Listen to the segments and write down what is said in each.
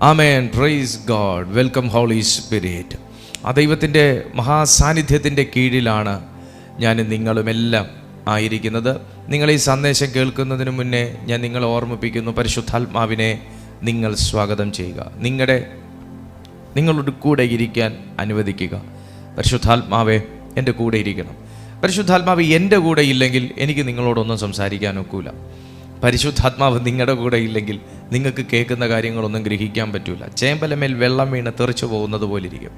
ആമേൻ. Praise God. Welcome Holy Spirit. ആ ദൈവത്തിൻ്റെ മഹാസാന്നിധ്യത്തിൻ്റെ കീഴിലാണ് ഞാനും നിങ്ങളുമെല്ലാം ആയിരിക്കുന്നത്. നിങ്ങൾ ഈ സന്ദേശം കേൾക്കുന്നതിന് മുന്നേ ഞാൻ നിങ്ങളെ ഓർമ്മിപ്പിക്കുന്നു, പരിശുദ്ധാത്മാവിനെ നിങ്ങൾ സ്വാഗതം ചെയ്യുക. നിങ്ങളുടെ കൂടെ ഇരിക്കാൻ അനുവദിക്കുക. പരിശുദ്ധാത്മാവെ എൻ്റെ കൂടെ ഇരിക്കണം. പരിശുദ്ധാത്മാവ് എൻ്റെ കൂടെ ഇല്ലെങ്കിൽ എനിക്ക് നിങ്ങളോടൊന്നും സംസാരിക്കാൻ ഒക്കില്ല. പരിശുദ്ധാത്മാവ് നിങ്ങളുടെ കൂടെ ഇല്ലെങ്കിൽ നിങ്ങൾക്ക് കേൾക്കുന്ന കാര്യങ്ങളൊന്നും ഗ്രഹിക്കാൻ പറ്റില്ല. ചേമ്പലമേൽ വെള്ളം വീണ് തെറിച്ചു പോകുന്നത് പോലെ ഇരിക്കും.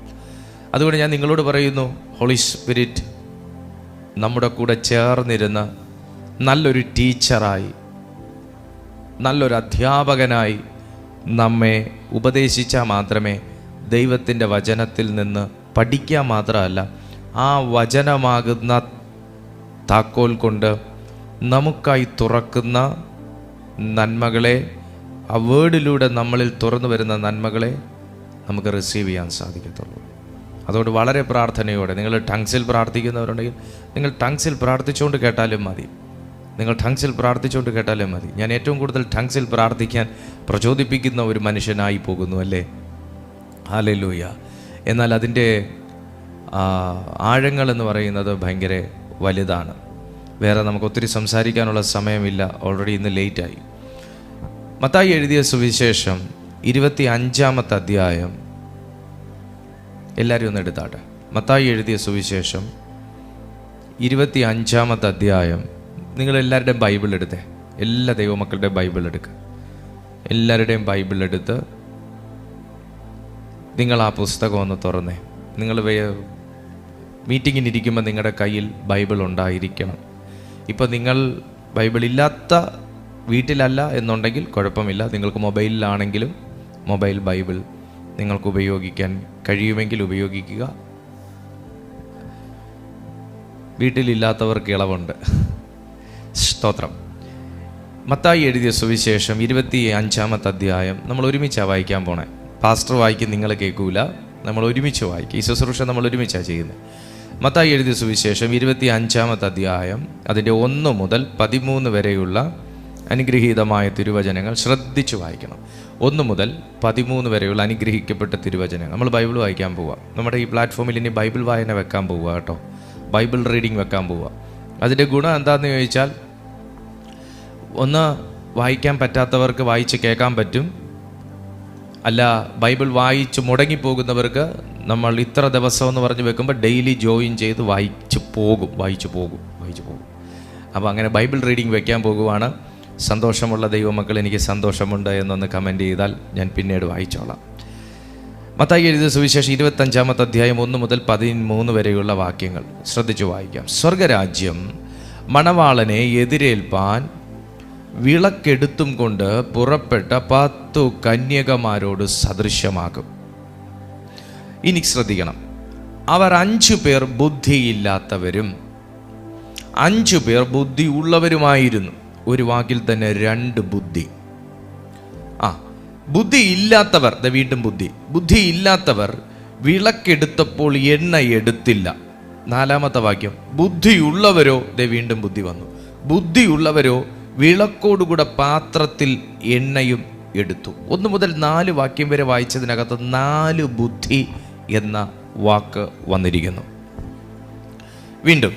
അതുകൊണ്ട് ഞാൻ നിങ്ങളോട് പറയുന്നു, ഹോളി സ്പിരിറ്റ് നമ്മുടെ കൂടെ ചേർന്നിരുന്ന് നല്ലൊരു ടീച്ചറായി, നല്ലൊരു അധ്യാപകനായി നമ്മെ ഉപദേശിച്ചാൽ മാത്രമേ ദൈവത്തിൻ്റെ വചനത്തിൽ നിന്ന് പഠിക്കാൻ മാത്രമല്ല, ആ വചനമാകുന്ന താക്കോൽ കൊണ്ട് നമുക്കായി തുറക്കുന്ന നന്മകളെ, ആ വേർഡിലൂടെ നമ്മളിൽ തുറന്നു വരുന്ന നന്മകളെ നമുക്ക് റിസീവ് ചെയ്യാൻ സാധിക്കത്തുള്ളൂ. അതുകൊണ്ട് വളരെ പ്രാർത്ഥനയോടെ, നിങ്ങൾ ടങ്സിൽ പ്രാർത്ഥിക്കുന്നവരുണ്ടെങ്കിൽ നിങ്ങൾ ടങ്സിൽ പ്രാർത്ഥിച്ചുകൊണ്ട് കേട്ടാലും മതി. ഞാൻ ഏറ്റവും കൂടുതൽ ടങ്സിൽ പ്രാർത്ഥിക്കാൻ പ്രചോദിപ്പിക്കുന്ന ഒരു മനുഷ്യനായി പോകുന്നു, അല്ലേ? ഹല്ലേലൂയ. എന്നാൽ അതിൻ്റെ ആഴങ്ങളെന്ന് പറയുന്നത് ഭയങ്കര വലുതാണ്. വേറെ നമുക്ക് ഒത്തിരി സംസാരിക്കാനുള്ള സമയമില്ല, ഓൾറെഡി ഇന്ന് ലേറ്റായി. മത്തായി എഴുതിയ സുവിശേഷം 25-ാമത്തെ അധ്യായം, എല്ലാവരും ഒന്ന് എടുത്താട്ടെ. മത്തായി എഴുതിയ സുവിശേഷം 25-ാമത്തെ അധ്യായം. നിങ്ങളെല്ലാവരുടെയും ബൈബിൾ എടുത്തേ, എല്ലാ ദൈവമക്കളുടെയും ബൈബിൾ എടുക്കുക. എല്ലാവരുടെയും ബൈബിൾ എടുത്ത് നിങ്ങൾ ആ പുസ്തകം ഒന്ന് തുറന്നേ. നിങ്ങൾ മീറ്റിങ്ങിനിരിക്കുമ്പോൾ നിങ്ങളുടെ കയ്യിൽ ബൈബിൾ ഉണ്ടായിരിക്കണം. ഇപ്പോൾ നിങ്ങൾ ബൈബിൾ ഇല്ലാത്ത വീട്ടിലല്ല എന്നുണ്ടെങ്കിൽ കുഴപ്പമില്ല. നിങ്ങൾക്ക് മൊബൈലിലാണെങ്കിലും മൊബൈൽ ബൈബിൾ നിങ്ങൾക്ക് ഉപയോഗിക്കാൻ കഴിയുമെങ്കിൽ ഉപയോഗിക്കുക. വീട്ടിലില്ലാത്തവർക്ക് ഇളവുണ്ട്. സ്തോത്രം. മത്തായി എഴുതിയ സുവിശേഷം 25-ാമത്തെ അധ്യായം നമ്മൾ ഒരുമിച്ചാണ് വായിക്കാൻ പോണേ. പാസ്റ്റർ വായിക്കും, നിങ്ങൾ കേൾക്കൂല. നമ്മൾ ഒരുമിച്ച് വായിക്കും. ഈ ശുശ്രൂഷ നമ്മൾ ഒരുമിച്ചാണ് ചെയ്യുന്നത്. മത്തായി എഴുതിയ സുവിശേഷം 25-ാമത്തെ അധ്യായം, അതിൻ്റെ 1 മുതൽ 13 വരെയുള്ള അനുഗ്രഹീതമായ തിരുവചനങ്ങൾ ശ്രദ്ധിച്ചു വായിക്കണം. 1 മുതൽ 13 വരെയുള്ള അനുഗ്രഹിക്കപ്പെട്ട തിരുവചനങ്ങൾ നമ്മൾ ബൈബിൾ വായിക്കാൻ പോവുക. നമ്മുടെ ഈ പ്ലാറ്റ്ഫോമിൽ ഇനി ബൈബിൾ വായന വെക്കാൻ പോവുക കേട്ടോ. ബൈബിൾ റീഡിങ് വെക്കാൻ പോവുക. അതിൻ്റെ ഗുണം എന്താണെന്ന് ചോദിച്ചാൽ, ഒന്ന്, വായിക്കാൻ പറ്റാത്തവർക്ക് വായിച്ച് കേൾക്കാൻ പറ്റും. അല്ല, ബൈബിൾ വായിച്ച് മുടങ്ങിപ്പോകുന്നവർക്ക് നമ്മൾ ഇത്ര ദിവസം എന്ന് പറഞ്ഞ് വെക്കുമ്പോൾ ഡെയിലി ജോയിൻ ചെയ്ത് വായിച്ചു പോകും. അപ്പോൾ അങ്ങനെ ബൈബിൾ റീഡിങ് വെക്കാൻ പോകുവാണ്. സന്തോഷമുള്ള ദൈവമക്കൾ, എനിക്ക് സന്തോഷമുണ്ട് എന്നൊന്ന് കമൻറ്റ് ചെയ്താൽ ഞാൻ പിന്നീട് വായിച്ചോളാം. മത്തായി എഴുതിയ സുവിശേഷം 25-ാമത്തെ അധ്യായം 1 മുതൽ 13 വരെയുള്ള വാക്യങ്ങൾ ശ്രദ്ധിച്ചു വായിക്കാം. സ്വർഗരാജ്യം മണവാളനെ എതിരേൽപ്പാൻ വിളക്കെടുത്തും കൊണ്ട് പുറപ്പെട്ട 10 കന്യകമാരോട് സദൃശ്യമാകും. ഇനി ശ്രദ്ധിക്കണം. അവർ 5 പേർ ബുദ്ധിയില്ലാത്തവരും 5 പേർ ബുദ്ധി ഉള്ളവരുമായിരുന്നു. ഒരു വാക്കിൽ തന്നെ 2 ബുദ്ധി. ബുദ്ധിയില്ലാത്തവർ, വീണ്ടും ബുദ്ധിയില്ലാത്തവർ വിളക്കെടുത്തപ്പോൾ എണ്ണ എടുത്തില്ല. 4-ാമത്തെ വാക്യം, ബുദ്ധിയുള്ളവരോ, വീണ്ടും ബുദ്ധി വന്നു. ബുദ്ധിയുള്ളവരോ വിളക്കോടുകൂടെ പാത്രത്തിൽ എണ്ണയും എടുത്തു. 1 മുതൽ 4 വാക്യം വരെ വായിച്ചതിനകത്ത് 4 ബുദ്ധി എന്ന വാക്ക് വന്നിരിക്കുന്നു. വീണ്ടും,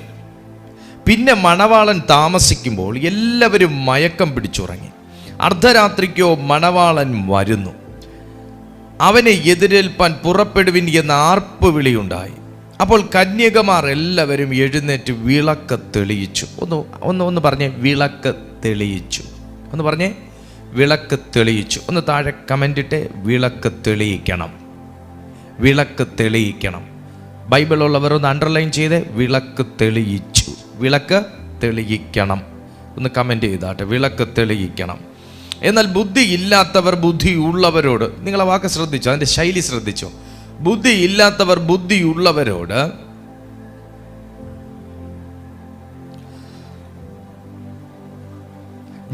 പിന്നെ മണവാളൻ താമസിക്കുമ്പോൾ എല്ലാവരും മയക്കം പിടിച്ചുറങ്ങി. അർദ്ധരാത്രിക്കോ മണവാളൻ വരുന്നു, അവനെ എതിരേൽപ്പാൻ പുറപ്പെടുവിൻ എന്ന ആർപ്പ് വിളിയുണ്ടായി. അപ്പോൾ കന്യകമാർ എല്ലാവരും എഴുന്നേറ്റ് വിളക്ക് തെളിയിച്ചു. ഒന്ന് പറഞ്ഞേ, വിളക്ക് തെളിയിച്ചു. ഒന്ന് പറഞ്ഞേ, വിളക്ക് തെളിയിച്ചു. ഒന്ന് താഴെ കമൻ്റ് ഇട്ടേ, വിളക്ക് തെളിയിക്കണം. വിളക്ക് തെളിയിക്കണം. ബൈബിൾ ഉള്ളവർ ഒന്ന് അണ്ടർലൈൻ ചെയ്തേ, വിളക്ക് തെളിയിച്ചു. വിളക്ക് തെളിയിക്കണം. ഒന്ന് കമൻ്റ് ചെയ്താട്ടെ, വിളക്ക് തെളിയിക്കണം. എന്നാൽ ബുദ്ധി ഇല്ലാത്തവർ ബുദ്ധിയുള്ളവരോട്, നിങ്ങളെ വാക്ക് ശ്രദ്ധിച്ചോ, അതിൻ്റെ ശൈലി ശ്രദ്ധിച്ചോ. ബുദ്ധിയില്ലാത്തവർ ബുദ്ധിയുള്ളവരോട്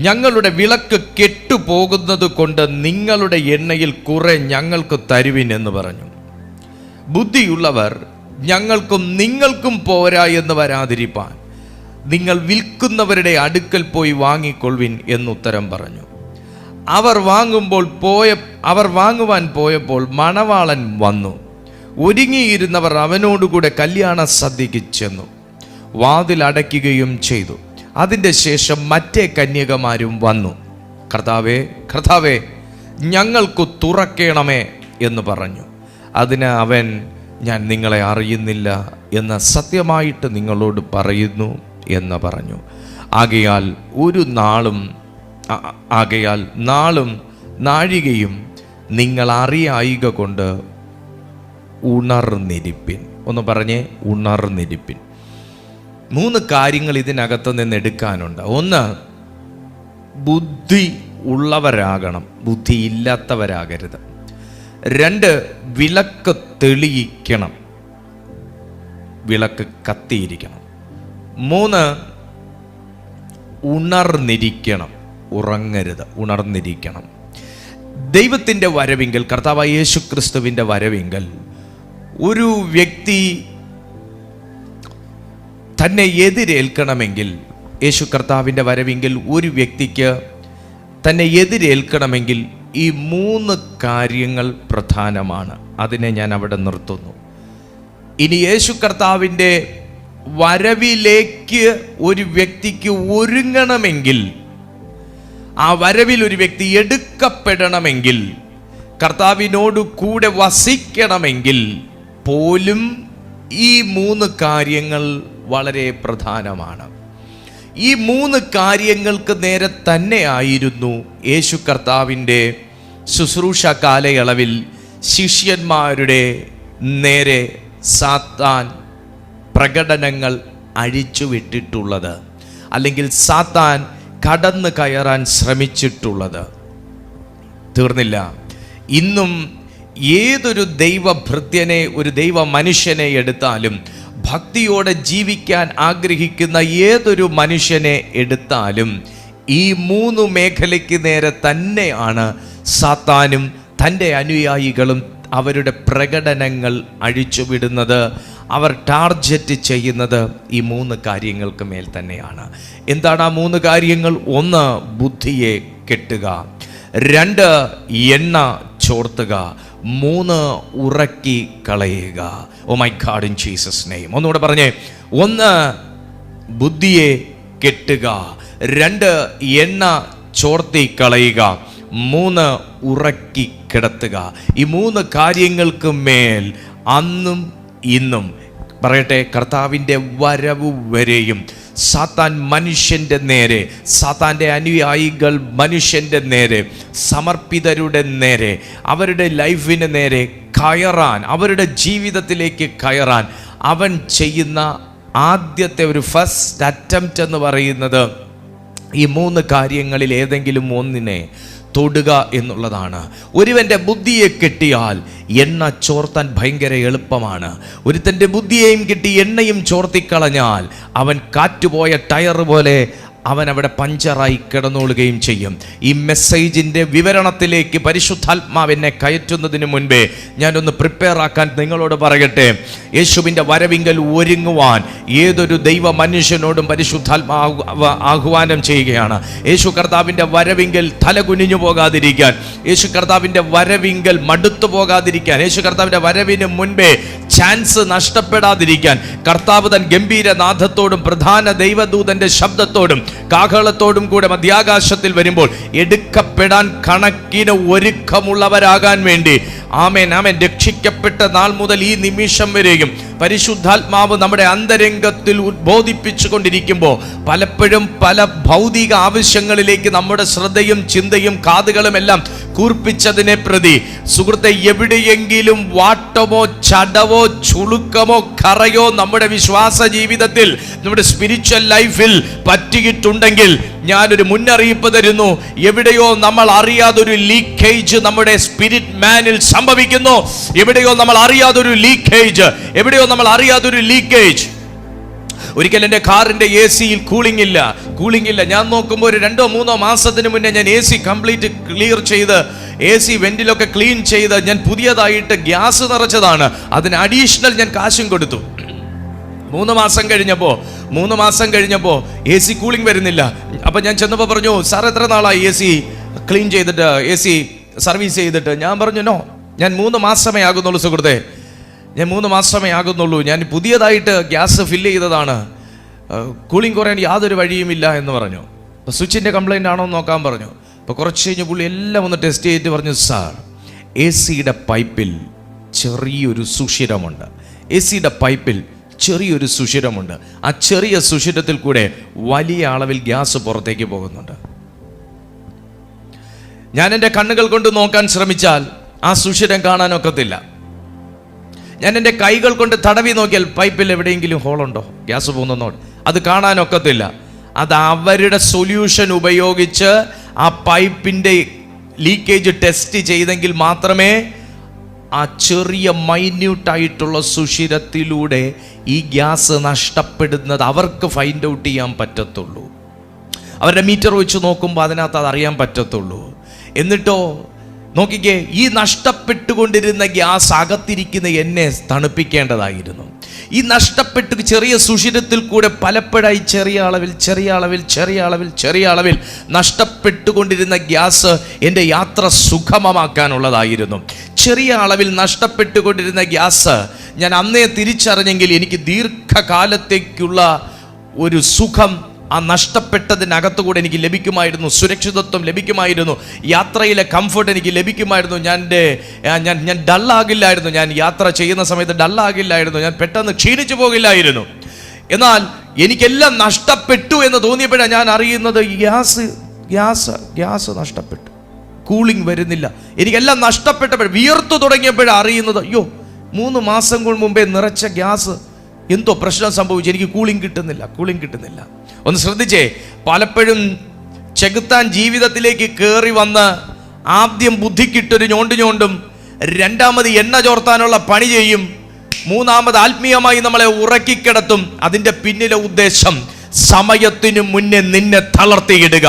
ഞങ്ങളുടെ വിളക്ക് കെട്ടുപോകുന്നത് കൊണ്ട് നിങ്ങളുടെ എണ്ണയിൽ കുറെ ഞങ്ങൾക്ക് തരുവിൻ എന്ന് പറഞ്ഞു. ബുദ്ധിയുള്ളവർ ഞങ്ങൾക്കും നിങ്ങൾക്കും പോരാ എന്ന് വരാതിരിപ്പാൻ നിങ്ങൾ വിൽക്കുന്നവരുടെ അടുക്കൽ പോയി വാങ്ങിക്കൊള്ളുവിൻ എന്നുത്തരം പറഞ്ഞു. അവർ വാങ്ങുവാൻ പോയപ്പോൾ മണവാളൻ വന്നു. ഒരുങ്ങിയിരുന്നവർ അവനോടുകൂടെ കല്യാണ സദ്യക്ക് ചെന്നു, വാതിൽ അടയ്ക്കുകയും ചെയ്തു. അതിൻ്റെ ശേഷം മറ്റേ കന്യകമാരും വന്നു, കർത്താവേ, കർത്താവേ, ഞങ്ങൾക്ക് തുറക്കണമേ എന്ന് പറഞ്ഞു. അതിന് അവൻ, ഞാൻ നിങ്ങളെ അറിയുന്നില്ല എന്ന് സത്യമായിട്ട് നിങ്ങളോട് പറയുന്നു എന്ന് പറഞ്ഞു. ആകയാൽ നാളും നാഴികയും നിങ്ങൾ അറിയായിക കൊണ്ട് ഉണർന്നിരിപ്പിൻ. ഒന്ന് പറഞ്ഞേ, ഉണർന്നിരിപ്പിൻ. 3 കാര്യങ്ങൾ ഇതിനകത്ത് നിന്ന് എടുക്കാനുണ്ട്. 1, ബുദ്ധി ഉള്ളവരാകണം, ബുദ്ധി ഇല്ലാത്തവരാകരുത്. 2, വിളക്ക് തെളിയിക്കണം, വിളക്ക് കത്തിയിരിക്കണം. 3, ഉണർന്നിരിക്കണം, ഉറങ്ങരുത്, ഉണർന്നിരിക്കണം. ദൈവത്തിൻ്റെ വരവിങ്കൽ, കർത്താവായ യേശു ക്രിസ്തുവിൻ്റെ വരവിങ്കൽ ഒരു വ്യക്തി തന്നെ എതിരേൽക്കണമെങ്കിൽ, യേശു കർത്താവിൻ്റെ വരവിങ്കിൽ ഒരു വ്യക്തിക്ക് തന്നെ എതിരേൽക്കണമെങ്കിൽ ഈ 3 കാര്യങ്ങൾ പ്രധാനമാണ്. അതിനെ ഞാൻ അവിടെ നിർത്തുന്നു. ഇനി യേശു കർത്താവിൻ്റെ വരവിലേക്ക് ഒരു വ്യക്തിക്ക് ഒരുങ്ങണമെങ്കിൽ, ആ വരവിൽ ഒരു വ്യക്തി എടുക്കപ്പെടണമെങ്കിൽ, കർത്താവിനോട് കൂടെ വസിക്കണമെങ്കിൽ പോലും ഈ 3 കാര്യങ്ങൾ വളരെ പ്രധാനമാണ്. ഈ 3 കാര്യങ്ങൾക്ക് നേരെ തന്നെയായിരുന്നു യേശു കർത്താവിൻ്റെ ശുശ്രൂഷ കാലയളവിൽ ശിഷ്യന്മാരുടെ നേരെ സാത്താൻ പ്രകടനങ്ങൾ അഴിച്ചുവിട്ടിട്ടുള്ളത്, അല്ലെങ്കിൽ സാത്താൻ കടന്നു കയറാൻ ശ്രമിച്ചിട്ടുള്ളത്. തീർന്നില്ല. ഇന്നും ഏതൊരു ദൈവഭൃത്യനെ, ഒരു ദൈവ മനുഷ്യനെ എടുത്താലും, ഭക്തിയോടെ ജീവിക്കാൻ ആഗ്രഹിക്കുന്ന ഏതൊരു മനുഷ്യനെ എടുത്താലും ഈ 3 മേഖലയ്ക്ക് നേരെ തന്നെയാണ് സാത്താനും തൻ്റെ അനുയായികളും അവരുടെ പ്രകടനങ്ങൾ അഴിച്ചുവിടുന്നത്. അവർ ടാർഗറ്റ് ചെയ്യുന്നത് ഈ 3 കാര്യങ്ങൾക്ക് മേൽ തന്നെയാണ്. എന്താണ് ആ 3 കാര്യങ്ങൾ? 1, ബുദ്ധിയെ കെട്ടുക. 2, എണ്ണ ചോർത്തുക. 3, ഉറക്കി കളയുക. Oh my God, in Jesus name. ഒന്നുകൂടെ പറഞ്ഞേ. 1, ബുദ്ധിയെ കെട്ടുക. 2, എണ്ണ ചോർത്തി കളയുക. 3, ഉറക്കി കിടത്തുക. ഈ 3 കാര്യങ്ങൾക്ക് മേൽ അന്നും ഇന്നും, പറയട്ടെ, കർത്താവിൻ്റെ വരവ് വരെയും സാത്താൻ മനുഷ്യൻ്റെ നേരെ, സാത്താൻ്റെ അനുയായികൾ മനുഷ്യൻ്റെ നേരെ, സമർപ്പിതരുടെ നേരെ, അവരുടെ ലൈഫിന് നേരെ കയറാൻ, അവരുടെ ജീവിതത്തിലേക്ക് കയറാൻ അവൻ ചെയ്യുന്ന ആദ്യത്തെ ഒരു ഫസ്റ്റ് അറ്റംപ്റ്റ് എന്ന് പറയുന്നത് ഈ 3 കാര്യങ്ങളിൽ ഏതെങ്കിലും ഒന്നിനെ തൊടുക എന്നുള്ളതാണ്. ഒരുവൻ്റെ ബുദ്ധിയെ കെട്ടിയാൽ എണ്ണ ചോർത്താൻ ഭയങ്കര എളുപ്പമാണ്. ഒരുത്തൻ്റെ ബുദ്ധിയെയും കിട്ടി എണ്ണയും ചോർത്തിക്കളഞ്ഞാൽ അവൻ കാറ്റുപോയ ടയർ പോലെ അവൻ അവിടെ പഞ്ചറായി കിടന്നോളുകയും ചെയ്യും. ഈ മെസ്സേജിൻ്റെ വിവരണത്തിലേക്ക് പരിശുദ്ധാത്മാവിനെ കയറ്റുന്നതിന് മുൻപേ ഞാനൊന്ന് പ്രിപ്പയർ ആക്കാൻ നിങ്ങളോട് പറയട്ടെ. യേശുവിൻ്റെ വരവിങ്കൽ ഒരുങ്ങുവാൻ ഏതൊരു ദൈവ മനുഷ്യനോടും പരിശുദ്ധാത്മാവ് ആഹ്വാനം ചെയ്യുകയാണ്. യേശു കർത്താവിൻ്റെ വരവിങ്കൽ തല കുനിഞ്ഞു പോകാതിരിക്കാൻ, യേശു കർത്താവിൻ്റെ വരവിങ്കൽ മടുത്തു പോകാതിരിക്കാൻ, യേശു കർത്താവിൻ്റെ വരവിന് മുൻപേ ചാൻസ് നഷ്ടപ്പെടാതിരിക്കാൻ കർത്താവ് തൻ ഗംഭീരനാഥത്തോടും പ്രധാന ദൈവദൂതന്റെ ശബ്ദത്തോടും കാഹളത്തോടും കൂടെ മധ്യാകാശത്തിൽ വരുമ്പോൾ എടുക്കപ്പെടാൻ കണക്കിന് ഒരുക്കമുള്ളവരാകാൻ വേണ്ടി, ആമേൻ ആമേൻ, രക്ഷിക്കപ്പെട്ട നാൾ മുതൽ ഈ നിമിഷം വരെയും പരിശുദ്ധാത്മാവ് നമ്മുടെ അന്തരംഗത്തിൽ ഉദ്ബോധിപ്പിച്ചു കൊണ്ടിരിക്കുമ്പോൾ പലപ്പോഴും പല ഭൗതിക ആവശ്യങ്ങളിലേക്ക് നമ്മുടെ ശ്രദ്ധയും ചിന്തയും കാതുകളും എല്ലാം കൂർപ്പിച്ചതിനെ പ്രതി, സുഹൃത്തെ, എവിടെയെങ്കിലും വാട്ടമോ ചടവോ ചുളുക്കമോ കറയോ നമ്മുടെ വിശ്വാസ ജീവിതത്തിൽ, നമ്മുടെ സ്പിരിച്വൽ ലൈഫിൽ പറ്റിയിട്ടുണ്ടെങ്കിൽ ഞാനൊരു മുന്നറിയിപ്പ് തരുന്നു. എവിടെയോ നമ്മൾ അറിയാതൊരു ലീക്കേജ് നമ്മുടെ സ്പിരിറ്റ് മാനിൽ സംഭവിക്കുന്നു. എവിടെയോ നമ്മൾ അറിയാതൊരു ലീക്കേജ്. ഒരിക്കൽ എൻ്റെ കാറിൻ്റെ AC-യിൽ കൂളിംഗ് ഇല്ല. ഞാൻ നോക്കുമ്പോൾ ഒരു 2-3 മാസത്തിന് മുന്നേ ഞാൻ AC കംപ്ലീറ്റ് ക്ലിയർ ചെയ്ത്, AC വെന്റിലൊക്കെ ക്ലീൻ ചെയ്ത് ഞാൻ പുതിയതായിട്ട് ഗ്യാസ് നിറച്ചതാണ്. അതിന് അഡീഷണൽ ഞാൻ കാശും കൊടുത്തു. 3 മാസം കഴിഞ്ഞപ്പോൾ AC കൂളിംഗ് വരുന്നില്ല. അപ്പം ഞാൻ ചെന്നപ്പോൾ പറഞ്ഞു, സാർ എത്ര നാളായി AC ക്ലീൻ ചെയ്തിട്ട് AC സർവീസ് ചെയ്തിട്ട് ഞാൻ പറഞ്ഞു, നോ, ഞാൻ 3 മാസമേ ആകുന്നുള്ളൂ സുഹൃത്തെ, ഞാൻ 3 മാസമേ ആകുന്നുള്ളൂ, ഞാൻ പുതിയതായിട്ട് ഗ്യാസ് ഫില്ല് ചെയ്തതാണ്, കൂളിംഗ് കുറയാൻ യാതൊരു വഴിയുമില്ല എന്ന് പറഞ്ഞു. അപ്പോൾ സ്വിച്ചിൻ്റെ കംപ്ലൈൻ്റ് ആണോ എന്ന് നോക്കാൻ പറഞ്ഞു. അപ്പോൾ കുറച്ച് കഴിഞ്ഞ് പുള്ളി എല്ലാം ഒന്ന് ടെസ്റ്റ് ചെയ്തിട്ട് പറഞ്ഞു, സാർ, AC-യുടെ പൈപ്പിൽ ചെറിയൊരു സുഷിരമുണ്ട്, AC-യുടെ പൈപ്പിൽ ചെറിയൊരു സുഷിരമുണ്ട്, ആ ചെറിയ സുഷിരത്തിൽ കൂടെ വലിയ അളവിൽ ഗ്യാസ് പുറത്തേക്ക് പോകുന്നുണ്ട്. ഞാൻ എൻ്റെ കണ്ണുകൾ കൊണ്ട് നോക്കാൻ ശ്രമിച്ചാൽ ആ സുഷിരം കാണാനൊക്കത്തില്ല. ഞാൻ എൻ്റെ കൈകൾ കൊണ്ട് തടവി നോക്കിയാൽ പൈപ്പിൽ എവിടെയെങ്കിലും ഹോളുണ്ടോ, ഗ്യാസ് പോകുന്നോ, അത് കാണാനൊക്കത്തില്ല. അത് അവരുടെ സൊല്യൂഷൻ ഉപയോഗിച്ച് ആ പൈപ്പിൻ്റെ ലീക്കേജ് ടെസ്റ്റ് ചെയ്തെങ്കിൽ മാത്രമേ ആ ചെറിയ മൈന്യൂട്ടായിട്ടുള്ള സുഷിരത്തിലൂടെ ഈ ഗ്യാസ് നഷ്ടപ്പെടുന്നത് അവർക്ക് ഫൈൻഡ് ഔട്ട് ചെയ്യാൻ പറ്റത്തുള്ളൂ. അവരുടെ മീറ്റർ വെച്ച് നോക്കുമ്പോൾ അതിനകത്ത് അത് അറിയാൻ പറ്റത്തുള്ളൂ. എന്നിട്ടോ നോക്കിക്കേ, ഈ നഷ്ടപ്പെട്ടുകൊണ്ടിരുന്ന ഗ്യാസ് അകത്തിരിക്കുന്ന എന്നെ തണുപ്പിക്കേണ്ടതായിരുന്നു. ഈ നഷ്ടപ്പെട്ട് ചെറിയ സുഷിരത്തിൽ കൂടെ പലപ്പോഴായി ചെറിയ അളവിൽ നഷ്ടപ്പെട്ടുകൊണ്ടിരുന്ന ഗ്യാസ് എൻ്റെ യാത്ര സുഗമമാക്കാനുള്ളതായിരുന്നു. ചെറിയ അളവിൽ നഷ്ടപ്പെട്ടുകൊണ്ടിരുന്ന ഗ്യാസ് ഞാൻ അന്നേ തിരിച്ചറിഞ്ഞെങ്കിൽ എനിക്ക് ദീർഘകാലത്തേക്കുള്ള ഒരു സുഖം ആ നഷ്ടപ്പെട്ടതിനകത്തുകൂടെ എനിക്ക് ലഭിക്കുമായിരുന്നു, സുരക്ഷിതത്വം ലഭിക്കുമായിരുന്നു, യാത്രയിലെ കംഫർട്ട് എനിക്ക് ലഭിക്കുമായിരുന്നു. ഞാൻ ഡള്ളാകില്ലായിരുന്നു, ഞാൻ യാത്ര ചെയ്യുന്ന സമയത്ത് ഡള്ളാകില്ലായിരുന്നു, ഞാൻ പെട്ടെന്ന് ക്ഷീണിച്ചു പോകില്ലായിരുന്നു. എന്നാൽ എനിക്കെല്ലാം നഷ്ടപ്പെട്ടു എന്ന് തോന്നിയപ്പോഴാണ് ഞാൻ അറിയുന്നത്, ഗ്യാസ് നഷ്ടപ്പെട്ടു, കൂളിംഗ് വരുന്നില്ല, എനിക്കെല്ലാം നഷ്ടപ്പെട്ടപ്പോൾ വിയർത്തു തുടങ്ങിയപ്പോഴാണ് അറിയുന്നത്, അയ്യോ 3 മാസം മുമ്പേ നിറച്ച ഗ്യാസ് എന്തോ പ്രശ്നം സംഭവിച്ചു, എനിക്ക് കൂളിംഗ് കിട്ടുന്നില്ല. ഒന്ന് ശ്രദ്ധിച്ചേ, പലപ്പോഴും ചെകുത്താൻ ജീവിതത്തിലേക്ക് കയറി വന്ന് ആദ്യം ബുദ്ധിക്കിട്ടൊരു ഞോണ്ടും, രണ്ടാമത് എണ്ണ ചോർത്താനുള്ള പണി ചെയ്യും, മൂന്നാമത് ആത്മീയമായി നമ്മളെ ഉറക്കിക്കിടത്തും. അതിൻ്റെ പിന്നിലെ ഉദ്ദേശം സമയത്തിനു മുന്നേ നിന്നെ തളർത്തിയിടുക,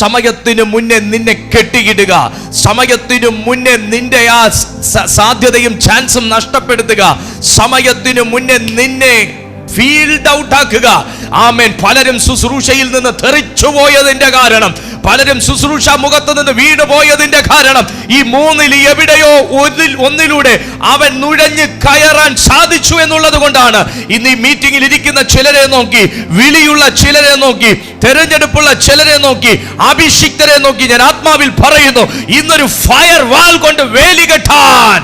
സമയത്തിനു മുന്നേ നിന്നെ കെട്ടിയിടുക, സമയത്തിനു മുന്നേ നിന്റെ ആ സാധ്യതയും ചാൻസും നഷ്ടപ്പെടുത്തുക, സമയത്തിനു മുന്നേ നിന്നെ ഫീൽഡ് ഔട്ട് ആക്കുക. ആമേൻ. പലരും ശുശ്രൂഷയിൽ നിന്ന് തെറിച്ചു പോയതിന്റെ കാരണം, പലരും ശുശ്രൂഷ മുഖത്ത് നിന്ന് വീണ് പോയതിന്റെ കാരണം, ഈ 3-ൽ എവിടെയോ ഒന്നിലൂടെ അവൻ നുഴഞ്ഞ് കയറാൻ സാധിച്ചു എന്നുള്ളത് കൊണ്ടാണ്. ഇന്ന് ഈ മീറ്റിംഗിൽ ഇരിക്കുന്ന ചിലരെ നോക്കി, വിളിയുള്ള ചിലരെ നോക്കി, തെരഞ്ഞെടുപ്പുള്ള ചിലരെ നോക്കി, അഭിഷിക്തരെ നോക്കി ഞാൻ ആത്മാവിൽ പറയുന്നു, ഇന്നൊരു ഫയർ വാൾ കൊണ്ട് വേലി കെട്ടാൻ,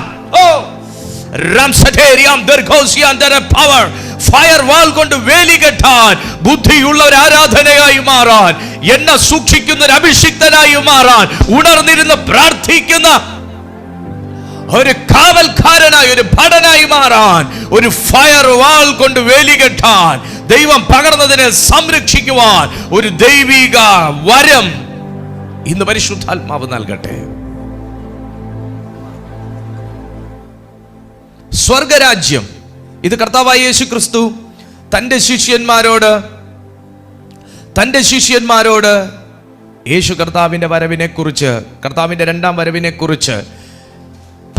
ഫയർ വാൾ കൊണ്ട് വേലി കെട്ടാൻ, ബുദ്ധിയുള്ള ഒരു ആരാധനയായി മാറാൻ, എന്നെ സൂക്ഷിക്കുന്ന ഒരു അഭിഷിക്തനായി മാറാൻ, ഉണർന്നിരുന്ന് പ്രാർത്ഥിക്കുന്ന ഒരു കാവൽക്കാരനായി, ഒരു ഭടനായി മാറാൻ, ഒരു ഫയർ വാൾ കൊണ്ട് വേലി കെട്ടാൻ, ദൈവം പകർന്നതിനെ സംരക്ഷിക്കുവാൻ ഒരു ദൈവിക വരം ഇന്ന് പരിശുദ്ധാത്മാവ് നൽകട്ടെ. സ്വർഗരാജ്യം, ഇത് കർത്താവായ യേശു ക്രിസ്തു തൻ്റെ ശിഷ്യന്മാരോട് യേശു കർത്താവിൻ്റെ വരവിനെക്കുറിച്ച്, കർത്താവിൻ്റെ 2ാം വരവിനെക്കുറിച്ച്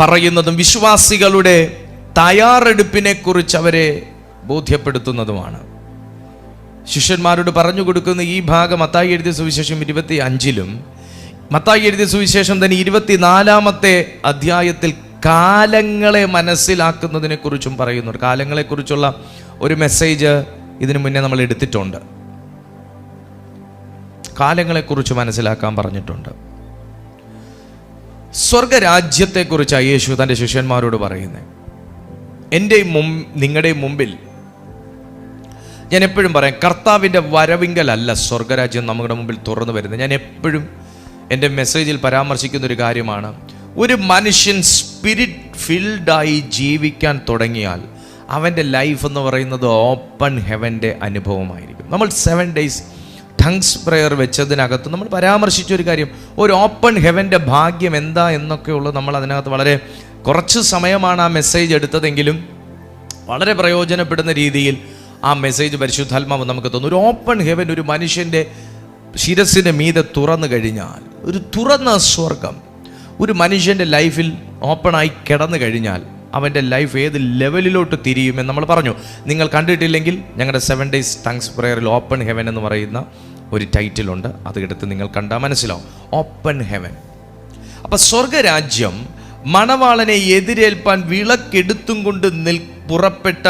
പറയുന്നതും വിശ്വാസികളുടെ തയ്യാറെടുപ്പിനെക്കുറിച്ച് അവരെ ബോധ്യപ്പെടുത്തുന്നതുമാണ്. ശിഷ്യന്മാരോട് പറഞ്ഞു കൊടുക്കുന്ന ഈ ഭാഗം മത്തായി എഴുതിയ സുവിശേഷം 25-ലും, മത്തായി എഴുതിയ സുവിശേഷം തന്നെ 24-ാമത്തെ അധ്യായത്തിൽ കാലങ്ങളെ മനസ്സിലാക്കുന്നതിനെ കുറിച്ചും പറയുന്നുണ്ട്. കാലങ്ങളെക്കുറിച്ചുള്ള ഒരു മെസ്സേജ് ഇതിനു മുന്നേ നമ്മൾ എടുത്തിട്ടുണ്ട്. കാലങ്ങളെക്കുറിച്ച് മനസ്സിലാക്കാൻ പറഞ്ഞിട്ടുണ്ട്. സ്വർഗരാജ്യത്തെക്കുറിച്ചാണ് യേശു തൻ്റെ ശിഷ്യന്മാരോട് പറയുന്നത്. നിങ്ങളുടെയും മുമ്പിൽ ഞാൻ എപ്പോഴും പറയാം, കർത്താവിൻ്റെ വരവിങ്കലല്ല സ്വർഗരാജ്യം നമ്മുടെ മുമ്പിൽ തുറന്നു വരുന്നത്. ഞാൻ എപ്പോഴും എൻ്റെ മെസ്സേജിൽ പരാമർശിക്കുന്ന ഒരു കാര്യമാണ്, ഒരു മനുഷ്യൻ സ്പിരിറ്റ് ഫിൽഡായി ജീവിക്കാൻ തുടങ്ങിയാൽ അവൻ്റെ ലൈഫ് എന്ന് പറയുന്നത് ഓപ്പൺ ഹെവൻ്റെ അനുഭവമായിരിക്കും. നമ്മൾ 7 days ടങ്സ് പ്രെയർ വെച്ചതിനകത്ത് നമ്മൾ പരാമർശിച്ചൊരു കാര്യം, ഒരു ഓപ്പൺ ഹെവൻ്റെ ഭാഗ്യം എന്താ എന്നൊക്കെയുള്ളത് നമ്മൾ അതിനകത്ത് വളരെ കുറച്ച് സമയമാണ് ആ മെസ്സേജ് എടുത്തതെങ്കിലും വളരെ പ്രയോജനപ്പെടുന്ന രീതിയിൽ ആ മെസ്സേജ് പരിശുദ്ധാത്മാവ് നമുക്ക് തോന്നുന്നു. ഒരു ഓപ്പൺ ഹെവൻ ഒരു മനുഷ്യൻ്റെ ശിരസിന് മീതെ തുറന്നു കഴിഞ്ഞാൽ, ഒരു തുറന്ന സ്വർഗം ഒരു മനുഷ്യൻ്റെ ലൈഫിൽ ഓപ്പണായി കിടന്നു കഴിഞ്ഞാൽ അവൻ്റെ ലൈഫ് ഏത് ലെവലിലോട്ട് തിരിയുമെന്ന് നമ്മൾ പറഞ്ഞു. നിങ്ങൾ കണ്ടിട്ടില്ലെങ്കിൽ ഞങ്ങളുടെ 7 days ടങ്സ് പ്രെയറിൽ ഓപ്പൺ ഹെവൻ എന്ന് പറയുന്ന ഒരു ടൈറ്റിലുണ്ട്, അത് എടുത്ത് നിങ്ങൾ കണ്ടാൽ മനസ്സിലാവും. Open heaven. അപ്പം സ്വർഗരാജ്യം മണവാളനെ എതിരേൽപ്പാൻ വിളക്കെടുത്തും കൊണ്ട് പുറപ്പെട്ട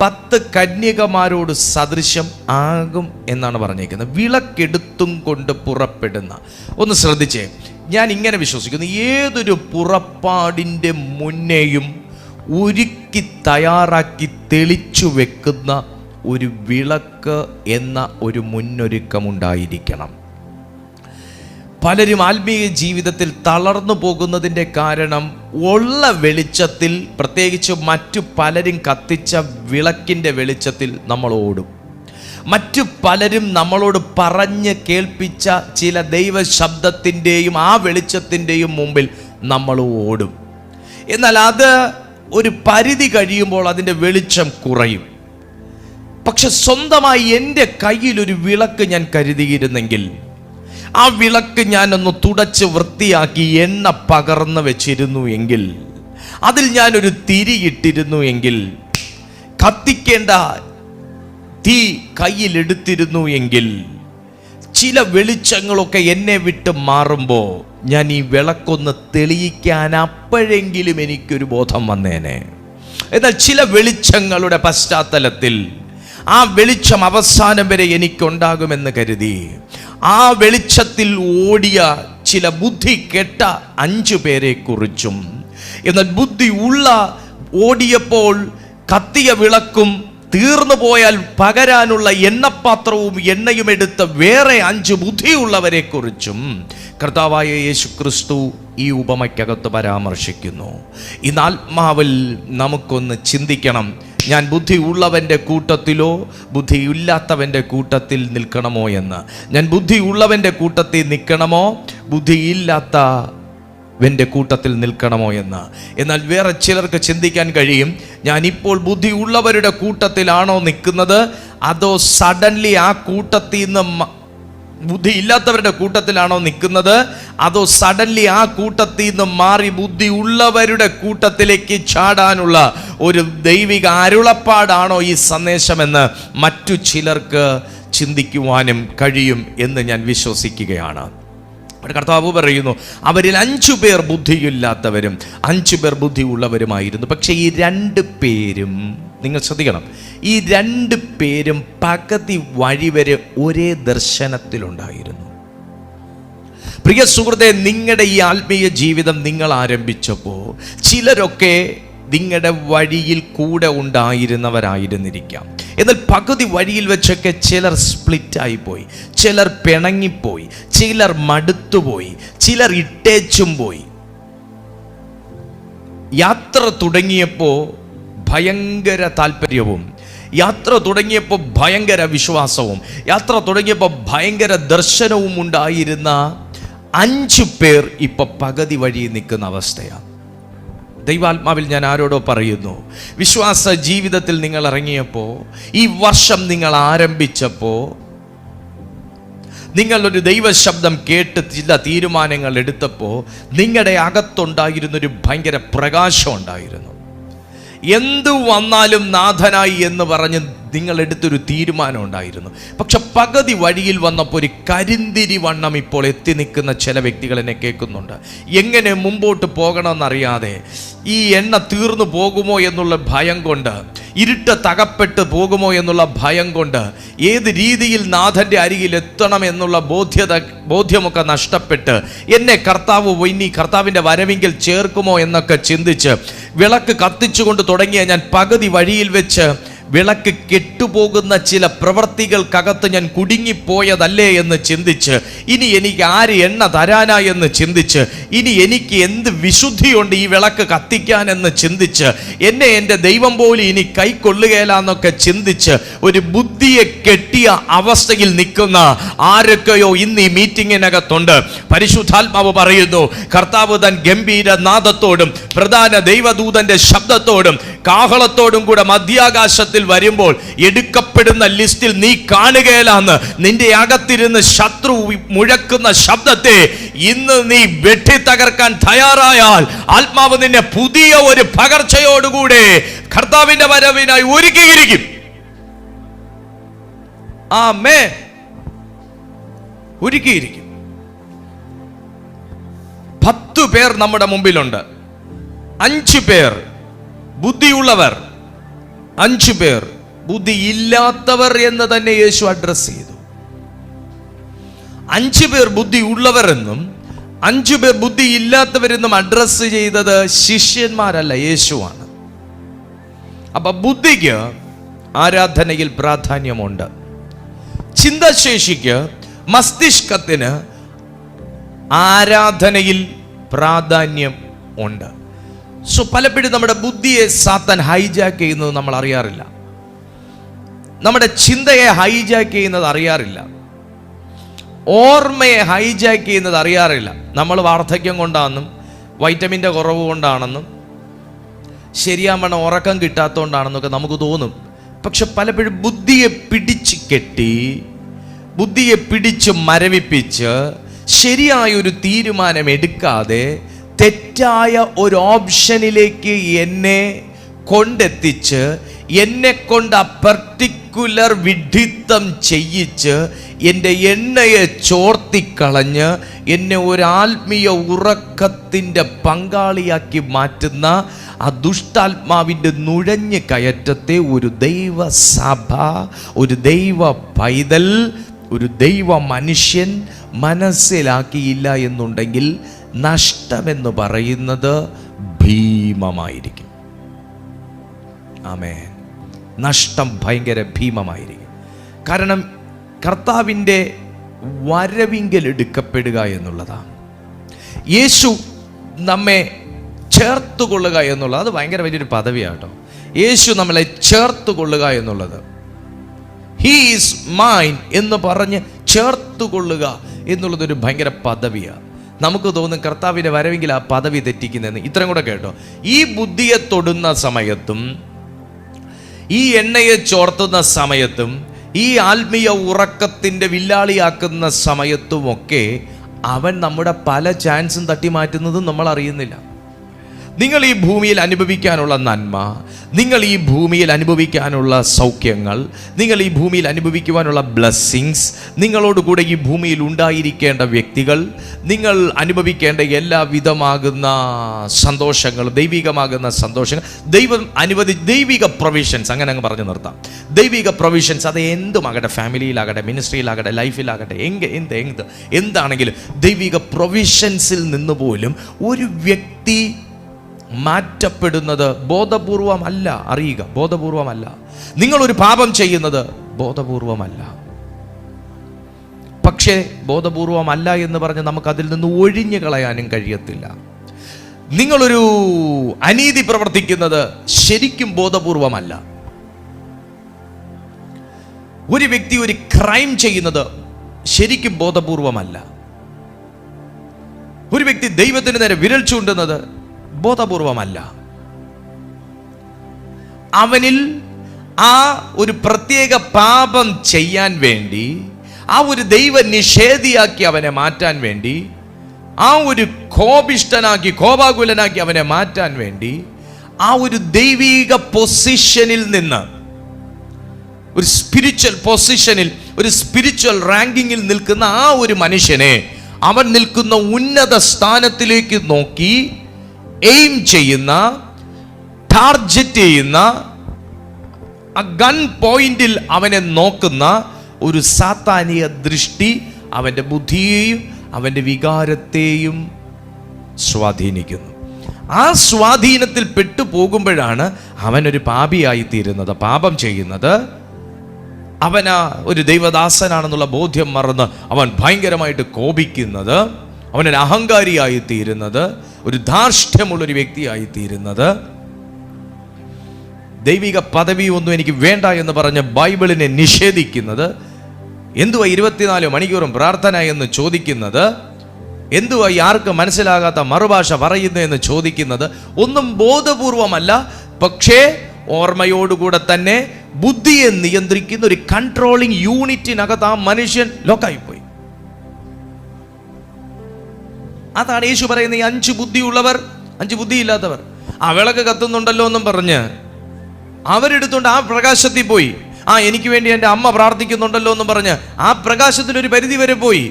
10 കന്യകമാരോട് സദൃശ്യം ആകും എന്നാണ് പറഞ്ഞേക്കുന്നത്. വിളക്കെടുത്തും കൊണ്ട് പുറപ്പെടുന്ന. ഒന്ന് ശ്രദ്ധിച്ചേ, ഞാൻ ഇങ്ങനെ വിശ്വസിക്കുന്നു, ഏതൊരു പുറപ്പാടിൻ്റെ മുന്നേയും ഒരുക്കി തയ്യാറാക്കി തെളിച്ചു വെക്കുന്ന ഒരു വിളക്ക് എന്ന ഒരു മുന്നൊരുക്കമുണ്ടായിരിക്കണം. പലരും ആത്മീയ ജീവിതത്തിൽ തളർന്നു പോകുന്നതിൻ്റെ കാരണം ഉള്ള വെളിച്ചത്തിൽ, പ്രത്യേകിച്ച് മറ്റു പലരും കത്തിച്ച വിളക്കിൻ്റെ വെളിച്ചത്തിൽ നമ്മൾ ഓടും. മറ്റു പലരും നമ്മളോട് പറഞ്ഞ് കേൾപ്പിച്ച ചില ദൈവശബ്ദത്തിൻ്റെയും ആ വെളിച്ചത്തിൻ്റെയും മുമ്പിൽ നമ്മൾ ഓടും. എന്നാൽ അത് ഒരു പരിധി കഴിയുമ്പോൾ അതിൻ്റെ വെളിച്ചം കുറയും. പക്ഷെ സ്വന്തമായി എൻ്റെ കയ്യിലൊരു വിളക്ക് ഞാൻ കരുതിയിരുന്നെങ്കിൽ, ആ വിളക്ക് ഞാനൊന്ന് തുടച്ച് വൃത്തിയാക്കി എണ്ണ പകർന്ന് വെച്ചിരുന്നു എങ്കിൽ, അതിൽ ഞാനൊരു തിരിയിട്ടിരുന്നു എങ്കിൽ, കത്തിക്കേണ്ട തീ കയ്യിലെടുത്തിരുന്നു എങ്കിൽ, ചില വെളിച്ചങ്ങളൊക്കെ എന്നെ വിട്ട് മാറുമ്പോൾ ഞാൻ ഈ വിളക്കൊന്ന് തെളിയിക്കാൻ അപ്പോഴെങ്കിലും എനിക്കൊരു ബോധം വന്നേനെ. എന്നാൽ ചില വെളിച്ചങ്ങളുടെ പശ്ചാത്തലത്തിൽ ആ വെളിച്ചം അവസാനം വരെ എനിക്കുണ്ടാകുമെന്ന് കരുതി ആ വെളിച്ചത്തിൽ ഓടിയ ചില ബുദ്ധി കെട്ട 5 പേരെ കുറിച്ചും, എന്നാൽ ബുദ്ധി ഉള്ള ഓടിയപ്പോൾ കത്തിയ വിളക്കും തീർന്നു പോയാൽ പകരാനുള്ള എണ്ണപ്പാത്രവും എണ്ണയും എടുത്ത വേറെ 5 ബുദ്ധിയുള്ളവരെ കുറിച്ചും കർത്താവായ യേശു ക്രിസ്തു ഈ ഉപമയ്ക്കകത്ത് പരാമർശിക്കുന്നു. ഇന്ന് ആത്മാവിൽ നമുക്കൊന്ന് ചിന്തിക്കണം. ഞാൻ ബുദ്ധി ഉള്ളവൻ്റെ കൂട്ടത്തിലോ ബുദ്ധിയില്ലാത്തവൻ്റെ കൂട്ടത്തിൽ നിൽക്കണമോ എന്ന്. ഞാൻ ബുദ്ധി ഉള്ളവൻ്റെ കൂട്ടത്തിൽ നിൽക്കണമോ ബുദ്ധിയില്ലാത്തവൻ്റെ കൂട്ടത്തിൽ നിൽക്കണമോ എന്ന്. എന്നാൽ വേറെ ചിലർക്ക് ചിന്തിക്കാൻ കഴിയും, ഞാനിപ്പോൾ ബുദ്ധി ഉള്ളവരുടെ കൂട്ടത്തിലാണോ നിൽക്കുന്നത്, അതോ സഡൻലി ആ കൂട്ടത്തിൽ നിന്ന് ബുദ്ധി ഇല്ലാത്തവരുടെ കൂട്ടത്തിലാണോ നിൽക്കുന്നത്, അതോ സഡൻലി ആ കൂട്ടത്തിൽ നിന്ന് മാറി ബുദ്ധി ഉള്ളവരുടെ കൂട്ടത്തിലേക്ക് ചാടാനുള്ള ഒരു ദൈവിക അരുളപ്പാടാണോ ഈ സന്ദേശമെന്ന് മറ്റു ചിലർക്ക് ചിന്തിക്കുവാനും കഴിയും എന്ന് ഞാൻ വിശ്വസിക്കുകയാണ്. കർത്താവ് പറയുന്നു, അവരിൽ 5 പേർ ബുദ്ധിയില്ലാത്തവരും 5 പേർ ബുദ്ധി ഉള്ളവരുമായിരുന്നു. പക്ഷെ ഈ 2 പേരും, നിങ്ങൾ ശ്രദ്ധിക്കണം, ഈ 2 പേരും പകുതി വഴി വരെ ഒരേ ദർശനത്തിലുണ്ടായിരുന്നു. പ്രിയ സുഹൃത്തെ, നിങ്ങളുടെ ഈ ആത്മീയ ജീവിതം നിങ്ങൾ ആരംഭിച്ചപ്പോൾ ചിലരൊക്കെ നിങ്ങളുടെ വഴിയിൽ കൂടെ ഉണ്ടായിരുന്നവരായിരുന്നിരിക്കാം. എന്നാൽ പകുതി വഴിയിൽ വെച്ചൊക്കെ ചിലർ സ്പ്ലിറ്റായി പോയി, ചിലർ പിണങ്ങിപ്പോയി, ചിലർ മടുത്തുപോയി, ചിലർ ഇട്ടേച്ചും പോയി. യാത്ര തുടങ്ങിയപ്പോൾ ഭയങ്കര താല്പര്യവും, യാത്ര തുടങ്ങിയപ്പോൾ ഭയങ്കര വിശ്വാസവും, യാത്ര തുടങ്ങിയപ്പോൾ ഭയങ്കര ദർശനവും ഉണ്ടായിരുന്ന 5 പേർ ഇപ്പൊ പകുതി വഴി നിൽക്കുന്ന അവസ്ഥയാണ്. ദൈവാത്മാവിൽ ഞാൻ ആരോടോ പറയുന്നു, വിശ്വാസ ജീവിതത്തിൽ നിങ്ങൾ ഇറങ്ങിയപ്പോൾ, ഈ വർഷം നിങ്ങൾ ആരംഭിച്ചപ്പോൾ, നിങ്ങളൊരു ദൈവശബ്ദം കേട്ട് ചില തീരുമാനങ്ങൾ എടുത്തപ്പോൾ നിങ്ങളുടെ അകത്തുണ്ടായിരുന്നൊരു ഭയങ്കര പ്രകാശം ഉണ്ടായിരുന്നു. എന്തു വന്നാലും നാഥനായി എന്ന് പറഞ്ഞ് നിങ്ങൾ എടുത്തൊരു തീരുമാനം ഉണ്ടായിരുന്നു. പക്ഷെ പകുതി വഴിയിൽ വന്നപ്പോൾ ഒരു കരിന്തിരി വണ്ണം ഇപ്പോൾ എത്തി നിൽക്കുന്ന ചില വ്യക്തികൾ എന്നെ കേൾക്കുന്നുണ്ട്. എങ്ങനെ മുമ്പോട്ട് പോകണമെന്നറിയാതെ, ഈ എണ്ണ തീർന്നു പോകുമോ എന്നുള്ള ഭയം കൊണ്ട്, ഇരുട്ട് തകപ്പെട്ട് പോകുമോ എന്നുള്ള ഭയം കൊണ്ട്, ഏത് രീതിയിൽ നാഥൻ്റെ അരികിൽ എത്തണം എന്നുള്ള ബോധ്യമൊക്കെ നഷ്ടപ്പെട്ട്, എന്നെ കർത്താവ് ഇനി കർത്താവിൻ്റെ വരവിങ്കിൽ ചേർക്കുമോ എന്നൊക്കെ ചിന്തിച്ച് വിളക്ക് കത്തിച്ചുകൊണ്ട് തുടങ്ങിയ ഞാൻ പകുതി വഴിയിൽ വെച്ച് വിളക്ക് കെട്ടുപോകുന്ന ചില പ്രവൃത്തികൾക്കകത്ത് ഞാൻ കുടുങ്ങിപ്പോയതല്ലേ എന്ന് ചിന്തിച്ച്, ഇനി എനിക്ക് ആര് എണ്ണ തരാനാ എന്ന് ചിന്തിച്ച്, ഇനി എനിക്ക് എന്ത് വിശുദ്ധിയുണ്ട് ഈ വിളക്ക് കത്തിക്കാനെന്ന് ചിന്തിച്ച്, എന്നെ എൻ്റെ ദൈവം പോലും ഇനി കൈക്കൊള്ളുകയില്ലെന്നൊക്കെ ചിന്തിച്ച് ഒരു ബുദ്ധിയെ കെട്ടിയ അവസ്ഥയിൽ നിൽക്കുന്ന ആരൊക്കെയോ ഇന്ന് ഈ മീറ്റിങ്ങിനകത്തുണ്ട്. പരിശുദ്ധാത്മാവ് പറയുന്നു, കർത്താവ് തൻ ഗംഭീര നാദത്തോടും പ്രധാന ദൈവദൂതന്റെ ശബ്ദത്തോടും കാഹളത്തോടും കൂടെ മധ്യാകാശത്തിൽ വരുമ്പോൾ എടുക്കപ്പെടുന്ന ലിസ്റ്റിൽ നീ കാണുകയില്ലെന്ന് നിന്റെ അകത്തിരുന്ന് ശത്രു മുഴക്കുന്ന ശബ്ദത്തെ ഇന്ന് നീ വെട്ടി തകർക്കാൻ തയ്യാറായാൽ ആത്മാവ് നിന്നെ പുതിയ ഒരു പകർച്ചയോടുകൂടെ കർത്താവിന്റെ വരവിനായി ഒരുക്കിയിരിക്കും. ആമേൻ. ഒരുക്കിയിരിക്കും. 10 പേർ നമ്മുടെ മുമ്പിലുണ്ട്. 5 പേർ ബുദ്ധിയുള്ളവർ, 5 പേർ ബുദ്ധിയില്ലാത്തവർ എന്ന് തന്നെ യേശു അഡ്രസ് ചെയ്തു. 5 പേർ ബുദ്ധി ഉള്ളവരെന്നും 5 പേർ ബുദ്ധി ഇല്ലാത്തവരെന്നും അഡ്രസ് ചെയ്തത് ശിഷ്യന്മാരല്ല, യേശുവാണ്. അപ്പൊ ബുദ്ധിക്ക് ആരാധനയിൽ പ്രാധാന്യമുണ്ട്. ചിന്താശേഷിക്ക്, മസ്തിഷ്കത്തിന് ആരാധനയിൽ പ്രാധാന്യം ഉണ്ട്. സോ പലപ്പോഴും നമ്മുടെ ബുദ്ധിയെ സാത്താൻ ഹൈജാക്ക് ചെയ്യുന്നത് നമ്മൾ അറിയാറില്ല. നമ്മുടെ ചിന്തയെ ഹൈജാക്ക് ചെയ്യുന്നത് അറിയാറില്ല. ഓർമ്മയെ ഹൈജാക്ക് ചെയ്യുന്നത് അറിയാറില്ല. നമ്മൾ വാർദ്ധക്യം കൊണ്ടാണെന്നും വൈറ്റമിൻ്റെ കുറവ് കൊണ്ടാണെന്നും ശരിയാവണ്ണം ഉറക്കം കിട്ടാത്തതുകൊണ്ടാണെന്നൊക്കെ നമുക്ക് തോന്നും. പക്ഷെ പലപ്പോഴും ബുദ്ധിയെ പിടിച്ച് കെട്ടി, ബുദ്ധിയെ പിടിച്ച് മരവിപ്പിച്ച് ശരിയായൊരു തീരുമാനം എടുക്കാതെ തെറ്റായ ഒരു ഓപ്ഷനിലേക്ക് എന്നെ കൊണ്ടെത്തിച്ച്, എന്നെ കൊണ്ട് ആ പർട്ടിക്കുലർ വിഡ്ഢിത്തം ചെയ്യിച്ച് എൻ്റെ എണ്ണയെ ചോർത്തിക്കളഞ്ഞ് എന്നെ ഒരു ആത്മീയ ഉറക്കത്തിൻ്റെ പങ്കാളിയാക്കി മാറ്റുന്ന ആ ദുഷ്ടാത്മാവിൻ്റെ നുഴഞ്ഞു കയറ്റത്തെ ഒരു ദൈവസഭ, ഒരു ദൈവ പൈതൽ, ഒരു ദൈവ മനുഷ്യൻ മനസ്സിലാക്കിയില്ല എന്നുണ്ടെങ്കിൽ നഷ്ടമെന്ന് പറയുന്നത് ഭീമമായിരിക്കും. ആമേൻ. നഷ്ടം ഭയങ്കര ഭീമമായിരിക്കും. കാരണം കർത്താവിൻ്റെ വരവിങ്കൽ എടുക്കപ്പെടുക എന്നുള്ളതാണ്. യേശു നമ്മെ ചേർത്തുകൊള്ളുക എന്നുള്ളത് അത് ഭയങ്കര വലിയൊരു പദവിയാട്ടോ. യേശു നമ്മളെ ചേർത്തുകൊള്ളുക എന്നുള്ളത്, ഹീ ഈസ് മൈൻ എന്ന് പറഞ്ഞ് ചേർത്തുകൊള്ളുക എന്നുള്ളതൊരു ഭയങ്കര പദവിയാണ്. നമുക്ക് തോന്നും കർത്താവിൻ്റെ വരവെങ്കിൽ ആ പദവി തെറ്റിക്കുന്നതെന്ന്. ഇത്രയും കൂടെ കേട്ടോ, ഈ ബുദ്ധിയെ തൊടുന്ന സമയത്തും ഈ എണ്ണയെ ചോർത്തുന്ന സമയത്തും ഈ ആത്മീയ ഉറക്കത്തിൻ്റെ വില്ലാളിയാക്കുന്ന സമയത്തുമൊക്കെ അവൻ നമ്മുടെ പല ചാൻസും തട്ടി മാറ്റുന്നതും നമ്മൾ അറിയുന്നില്ല. നിങ്ങൾ ഈ ഭൂമിയിൽ അനുഭവിക്കാനുള്ള നന്മ, നിങ്ങൾ ഈ ഭൂമിയിൽ അനുഭവിക്കാനുള്ള സൗഖ്യങ്ങൾ, നിങ്ങൾ ഈ ഭൂമിയിൽ അനുഭവിക്കുവാനുള്ള ബ്ലെസ്സിങ്സ്, നിങ്ങളോടുകൂടെ ഈ ഭൂമിയിൽ ഉണ്ടായിരിക്കേണ്ട വ്യക്തികൾ, നിങ്ങൾ അനുഭവിക്കേണ്ട എല്ലാവിധമാകുന്ന സന്തോഷങ്ങൾ, ദൈവികമാകുന്ന സന്തോഷങ്ങൾ, ദൈവിക പ്രൊവിഷൻസ്, അങ്ങനെ അങ്ങ് പറഞ്ഞു നിർത്താം. ദൈവിക പ്രൊവിഷൻസ് അത് എന്തുമാകട്ടെ, ഫാമിലിയിലാകട്ടെ, മിനിസ്ട്രിയിലാകട്ടെ, ലൈഫിലാകട്ടെ, എന്താണെങ്കിലും ദൈവിക പ്രൊവിഷൻസിൽ നിന്ന് പോലും ഒരു വ്യക്തി മാറ്റപ്പെടുന്നത് ബോധപൂർവമല്ല. അറിയുക, ബോധപൂർവമല്ല. നിങ്ങളൊരു പാപം ചെയ്യുന്നത് ബോധപൂർവമല്ല. പക്ഷേ ബോധപൂർവമല്ല എന്ന് പറഞ്ഞ് നമുക്ക് അതിൽ നിന്ന് ഒഴിഞ്ഞു കളയാനും കഴിയത്തില്ല. നിങ്ങളൊരു അനീതി പ്രവർത്തിക്കുന്നത് ശരിക്കും ബോധപൂർവമല്ല. ഒരു വ്യക്തി ഒരു ക്രൈം ചെയ്യുന്നത് ശരിക്കും ബോധപൂർവമല്ല. ഒരു വ്യക്തി ദൈവത്തിന് നേരെ വിരൽ ചൂണ്ടുന്നത് ബോധപൂർവമല്ല. അവനിൽ ആ ഒരു പ്രത്യേക പാപം ചെയ്യാൻ വേണ്ടി, ആ ഒരു ദൈവ നിഷേധിയാക്കി അവനെ മാറ്റാൻ വേണ്ടി, ആ ഒരു കോപിഷ്ഠനാക്കി, കോപാകുലനാക്കി അവനെ മാറ്റാൻ വേണ്ടി, ആ ഒരു ദൈവിക പൊസിഷനിൽ നിന്ന്, ഒരു സ്പിരിച്വൽ പൊസിഷനിൽ, ഒരു സ്പിരിച്വൽ റാങ്കിങ്ങിൽ നിൽക്കുന്ന ആ ഒരു മനുഷ്യനെ അവൻ നിൽക്കുന്ന ഉന്നത സ്ഥാനത്തിലേക്ക് നോക്കി എയിം ചെയ്യുന്ന, ടാർജറ്റ് ചെയ്യുന്ന, ആ ഗൺ പോയിന്റിൽ അവനെ നോക്കുന്ന ഒരു സാത്താനിക ദൃഷ്ടി അവൻ്റെ ബുദ്ധിയെയും അവൻ്റെ വികാരത്തെയും സ്വാധീനിക്കുന്നു. ആ സ്വാധീനത്തിൽ പെട്ടുപോകുമ്പോഴാണ് അവനൊരു പാപിയായി തീരുന്നത്, പാപം ചെയ്യുന്നത്. അവനാ ഒരു ദൈവദാസനാണെന്നുള്ള ബോധ്യം മറന്ന് അവൻ ഭയങ്കരമായിട്ട് കോപിക്കുന്നത്, അവനൊരു അഹങ്കാരിയായി തീരുന്നത്, ഒരു ധാർഷ്ട്യമുള്ളൊരു വ്യക്തിയായി തീരുന്നത്. ദൈവിക പദവി ഒന്നും എനിക്ക് വേണ്ട എന്ന് പറഞ്ഞ് ബൈബിളിനെ നിഷേധിക്കുന്നത്, എന്തുവാ 24 മണിക്കൂറും പ്രാർത്ഥന എന്ന് ചോദിക്കുന്നത്, എന്തുവാ ആർക്ക് മനസ്സിലാകാത്ത മറുഭാഷ പറയുന്നതെന്ന് ചോദിക്കുന്നത് ഒന്നും ബോധപൂർവമല്ല. പക്ഷേ ഓർമ്മയോടുകൂടെ തന്നെ ബുദ്ധിയെ നിയന്ത്രിക്കുന്ന ഒരു കൺട്രോളിങ് യൂണിറ്റിനകത്ത് ആ മനുഷ്യൻ ലോക്കായിപ്പോയി. അതാണ് യേശു പറയുന്നത്, ഈ 5 ബുദ്ധിയുള്ളവർ 5 ബുദ്ധിയില്ലാത്തവർ. ആ വിളക്ക് കത്തുന്നുണ്ടല്ലോ എന്നും പറഞ്ഞ് അവരെടുത്തുകൊണ്ട് ആ പ്രകാശത്തിൽ പോയി. എനിക്ക് വേണ്ടി എൻ്റെ അമ്മ പ്രാർത്ഥിക്കുന്നുണ്ടല്ലോ എന്നും പറഞ്ഞ് ആ പ്രകാശത്തിനൊരു പരിധി വരെ പോയി.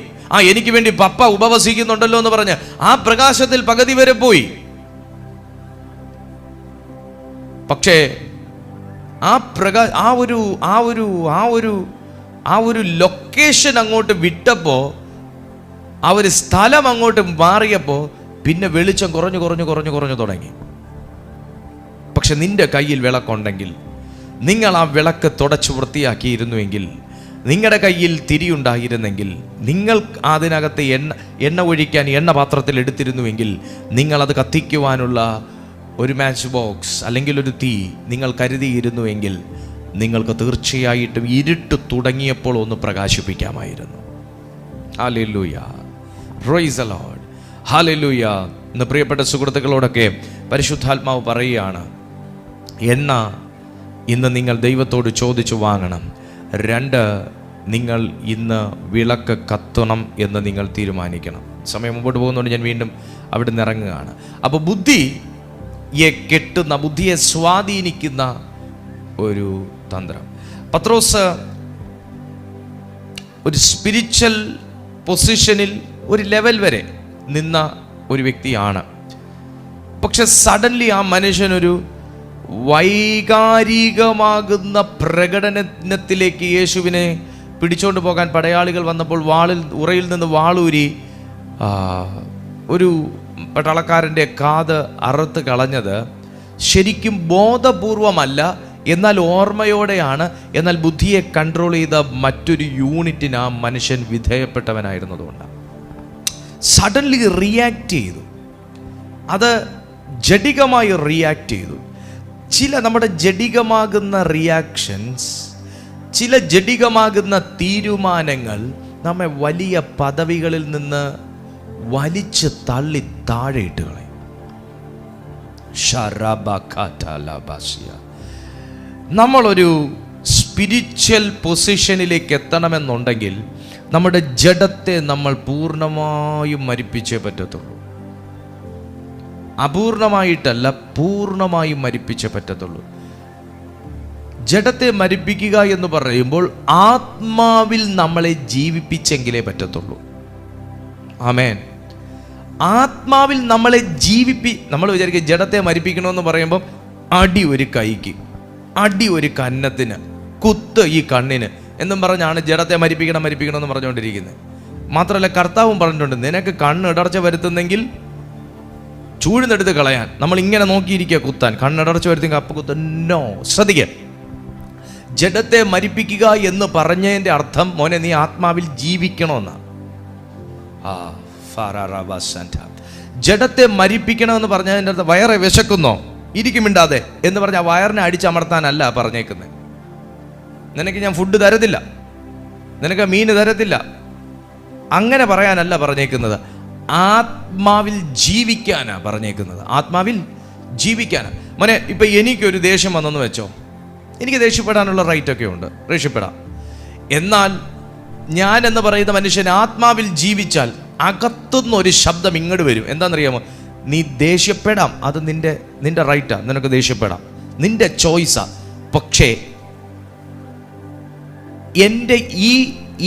എനിക്ക് വേണ്ടി പപ്പ ഉപവസിക്കുന്നുണ്ടല്ലോ എന്ന് പറഞ്ഞ് ആ പ്രകാശത്തിൽ പകുതി വരെ പോയി. പക്ഷേ ആ ഒരു ലൊക്കേഷൻ അങ്ങോട്ട് വിട്ടപ്പോ, ആ ഒരു സ്ഥലം അങ്ങോട്ട് മാറിയപ്പോ പിന്നെ വെളിച്ചം കുറഞ്ഞു തുടങ്ങി. പക്ഷെ നിന്റെ കയ്യിൽ വിളക്കുണ്ടെങ്കിൽ, നിങ്ങൾ ആ വിളക്ക് തുടച്ച് വൃത്തിയാക്കിയിരുന്നുവെങ്കിൽ, നിങ്ങളുടെ കയ്യിൽ തിരിയുണ്ടായിരുന്നെങ്കിൽ, നിങ്ങൾ അതിനകത്ത് എണ്ണ ഒഴിക്കാൻ എണ്ണ പാത്രത്തിൽ എടുത്തിരുന്നുവെങ്കിൽ, നിങ്ങളത് കത്തിക്കുവാനുള്ള ഒരു മാച്ച് ബോക്സ് അല്ലെങ്കിൽ ഒരു തീ നിങ്ങൾ കരുതിയിരുന്നുവെങ്കിൽ, നിങ്ങൾക്ക് തീർച്ചയായിട്ടും ഇരുട്ട് തുടങ്ങിയപ്പോൾ ഒന്ന് പ്രകാശിപ്പിക്കാമായിരുന്നു. Hallelujah, praise the Lord, hallelujah. ഇന്ന് പ്രിയപ്പെട്ട സുഹൃത്തുക്കളോടൊക്കെ പരിശുദ്ധാത്മാവ് പറയുകയാണ്, എണ്ണ ഇന്ന് നിങ്ങൾ ദൈവത്തോട് ചോദിച്ചു വാങ്ങണം. 2, നിങ്ങൾ ഇന്ന് വിളക്ക് കത്തണം എന്ന് നിങ്ങൾ തീരുമാനിക്കണം. സമയം മുമ്പോട്ട് പോകുന്നതുകൊണ്ട് ഞാൻ വീണ്ടും അവിടെ നിന്ന് ഇറങ്ങുകയാണ്. അപ്പോൾ ബുദ്ധിയെ കെട്ടുന്ന, ബുദ്ധിയെ സ്വാധീനിക്കുന്ന ഒരു തന്ത്രം. പത്രോസ് ഒരു സ്പിരിച്വൽ പൊസിഷനിൽ ഒരു ലെവൽ വരെ നിന്ന ഒരു വ്യക്തിയാണ്. പക്ഷെ സഡൻലി ആ മനുഷ്യനൊരു വൈകാരികമാകുന്ന പ്രകടനത്തിലേക്ക് യേശുവിനെ പിടിച്ചോണ്ട് പോകാൻ പടയാളികൾ വന്നപ്പോൾ ഉറയിൽ നിന്ന് വാളൂരി ഒരു പട്ടാളക്കാരൻ്റെ കാത് അറുത്ത് കളഞ്ഞത് ശരിക്കും ബോധപൂർവമല്ല, എന്നാൽ ഓർമ്മയോടെയാണ്. എന്നാൽ ബുദ്ധിയെ കൺട്രോൾ ചെയ്ത മറ്റൊരു യൂണിറ്റിന് ആ മനുഷ്യൻ വിധേയപ്പെട്ടവനായിരുന്നതുകൊണ്ട് സഡൻലി റിയാക്ട് ചെയ്തു. അത് ജഡികമായി റിയാക്ട് ചെയ്തു. ചില നമ്മുടെ ജഡികമാകുന്ന റിയാക്ഷൻസ്, ചില ജഡികമാകുന്ന തീരുമാനങ്ങൾ നമ്മെ വലിയ പദവികളിൽ നിന്ന് വലിച്ച് തള്ളി താഴെ ഇട്ട് കളയും. നമ്മളൊരു സ്പിരിച്വൽ പൊസിഷനിലേക്ക് എത്തണമെന്നുണ്ടെങ്കിൽ നമ്മുടെ ജഡത്തെ നമ്മൾ പൂർണ്ണമായും മരിപ്പിച്ചേ പറ്റത്തുള്ളൂ. അപൂർണമായിട്ടല്ല, പൂർണ്ണമായും മരിപ്പിച്ചേ പറ്റത്തുള്ളൂ. ജഡത്തെ മരിപ്പിക്കുക എന്ന് പറയുമ്പോൾ ആത്മാവിൽ നമ്മളെ ജീവിപ്പിച്ചെങ്കിലേ പറ്റത്തുള്ളൂ. ആമേൻ. ആത്മാവിൽ നമ്മളെ നമ്മൾ വിചാരിക്കും ജഡത്തെ മരിപ്പിക്കണമെന്ന് പറയുമ്പോൾ അടി ഒരു കൈക്ക്, അടി ഒരു കന്നത്തിന്, കുത്ത് ഈ കണ്ണിന് എന്നും പറഞ്ഞാണ് ജഡത്തെ മരിപ്പിക്കണം എന്ന് പറഞ്ഞുകൊണ്ടിരിക്കുന്നത്. മാത്രമല്ല കർത്താവും പറഞ്ഞിട്ടുണ്ട്, നിനക്ക് കണ്ണിടർച്ച വരുത്തുന്നെങ്കിൽ ചൂഴ്ന്നെടുത്ത് കളയാൻ. നമ്മൾ ഇങ്ങനെ നോക്കിയിരിക്കുക കുത്താൻ, കണ്ണിടർച്ച വരുത്തിയെങ്കിൽ അപ്പ കുത്ത. നോ, ശ്രദ്ധിക്കുക. ജഡത്തെ മരിപ്പിക്കുക എന്ന് പറഞ്ഞതിൻ്റെ അർത്ഥം മോനെ നീ ആത്മാവിൽ ജീവിക്കണമെന്നാണ്. ജഡത്തെ മരിപ്പിക്കണമെന്ന് പറഞ്ഞതിൻ്റെ അർത്ഥം വയറെ വിശക്കുന്നോ ഇരിക്കുമിണ്ടാതെ എന്ന് പറഞ്ഞ ആ വയറിനെ അടിച്ചമർത്താനല്ല പറഞ്ഞേക്കുന്നത്. നിനക്ക് ഞാൻ ഫുഡ് തരത്തില്ല, നിനക്ക് മീന് തരത്തില്ല, അങ്ങനെ പറയാനല്ല പറഞ്ഞേക്കുന്നത്. ആത്മാവിൽ ജീവിക്കാനാ പറഞ്ഞേക്കുന്നത്. ആത്മാവിൽ ജീവിക്കാനാ. മോനെ ഇപ്പം എനിക്കൊരു ദേഷ്യം വന്നെന്ന് വെച്ചോ, എനിക്ക് ദേഷ്യപ്പെടാനുള്ള റൈറ്റൊക്കെ ഉണ്ട്, ദേഷ്യപ്പെടാം. എന്നാൽ ഞാൻ എന്ന് പറയുന്ന മനുഷ്യൻ ആത്മാവിൽ ജീവിച്ചാൽ അകത്തുനിന്ന് ഒരു ശബ്ദം ഇങ്ങോട്ട് വരും. എന്താണെന്നറിയാമോ? നീ ദേഷ്യപ്പെടാം, അത് നിന്റെ റൈറ്റാ, നിനക്ക് ദേഷ്യപ്പെടാം, നിന്റെ ചോയ്സാ. പക്ഷേ എൻ്റെ ഈ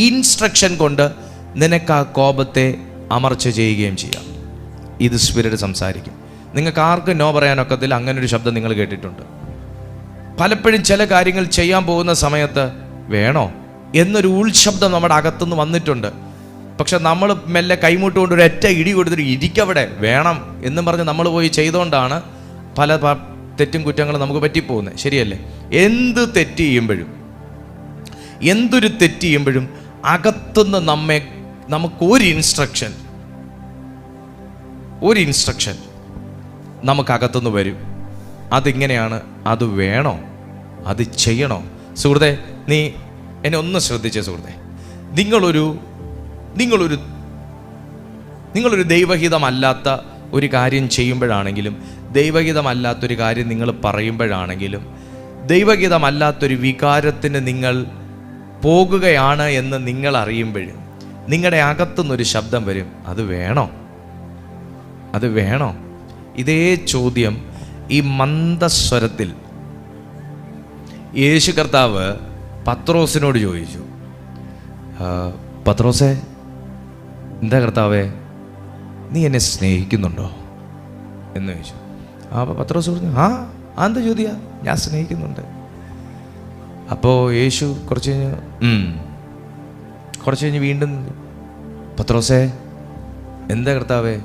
ഇൻസ്ട്രക്ഷൻ കൊണ്ട് നിനക്ക് ആ കോപത്തെ അമർച്ച ചെയ്യുകയും ചെയ്യാം. ഇത് സ്പിരിറ്റ് സംസാരിക്കും. നിങ്ങൾക്ക് ആർക്കും നോ പറയാനൊക്കത്തില്ല. അങ്ങനൊരു ശബ്ദം നിങ്ങൾ കേട്ടിട്ടുണ്ട്. പലപ്പോഴും ചില കാര്യങ്ങൾ ചെയ്യാൻ പോകുന്ന സമയത്ത് വേണോ എന്നൊരു ഉൾശബ്ദം നമ്മുടെ അകത്തുനിന്ന് വന്നിട്ടുണ്ട്. പക്ഷെ നമ്മൾ മെല്ലെ കൈമുട്ടുകൊണ്ട് ഒരു ഒറ്റ ഇടി കൊടുത്തിട്ട് ഇരിക്കവിടെ വേണം എന്നും പറഞ്ഞ് നമ്മൾ പോയി ചെയ്തുകൊണ്ടാണ് പല തെറ്റും കുറ്റങ്ങളും നമുക്ക് പറ്റിപ്പോകുന്നത്. ശരിയല്ലേ? എന്തൊരു തെറ്റ് ചെയ്യുമ്പോഴും അകത്തുനിന്ന് നമുക്കൊരു ഇൻസ്ട്രക്ഷൻ നമുക്കകത്തുനിന്ന് വരും. അതിങ്ങനെയാണ്, അത് വേണോ, അത് ചെയ്യണോ? സുഹൃത്തെ, നീ എന്നെ ഒന്ന് ശ്രദ്ധിച്ചേ സുഹൃത്തെ. നിങ്ങളൊരു ദൈവഹിതമല്ലാത്ത ഒരു കാര്യം ചെയ്യുമ്പോഴാണെങ്കിലും, ദൈവഹിതമല്ലാത്തൊരു കാര്യം നിങ്ങൾ പറയുമ്പോഴാണെങ്കിലും, ദൈവഹിതമല്ലാത്തൊരു വികാരത്തിന് നിങ്ങൾ പോകുകയാണ് എന്ന് നിങ്ങൾ അറിയുമ്പോഴും നിങ്ങളുടെ അകത്തുനിന്നൊരു ശബ്ദം വരും, അത് വേണോ? ഇതേ ചോദ്യം ഈ മന്ദസ്വരത്തിൽ യേശു കർത്താവ് പത്രോസിനോട് ചോദിച്ചു. പത്രോസേ, എന്താ കർത്താവേ, നീ എന്നെ സ്നേഹിക്കുന്നുണ്ടോ എന്ന് ചോദിച്ചു. അപ്പോൾ പത്രോസ് പറഞ്ഞു, എന്താ ചോദ്യ, ഞാൻ സ്നേഹിക്കുന്നുണ്ട്. അപ്പോൾ യേശു കുറച്ച് കഴിഞ്ഞ് വീണ്ടും, പത്രോസേ, എന്താ കർത്താവേ,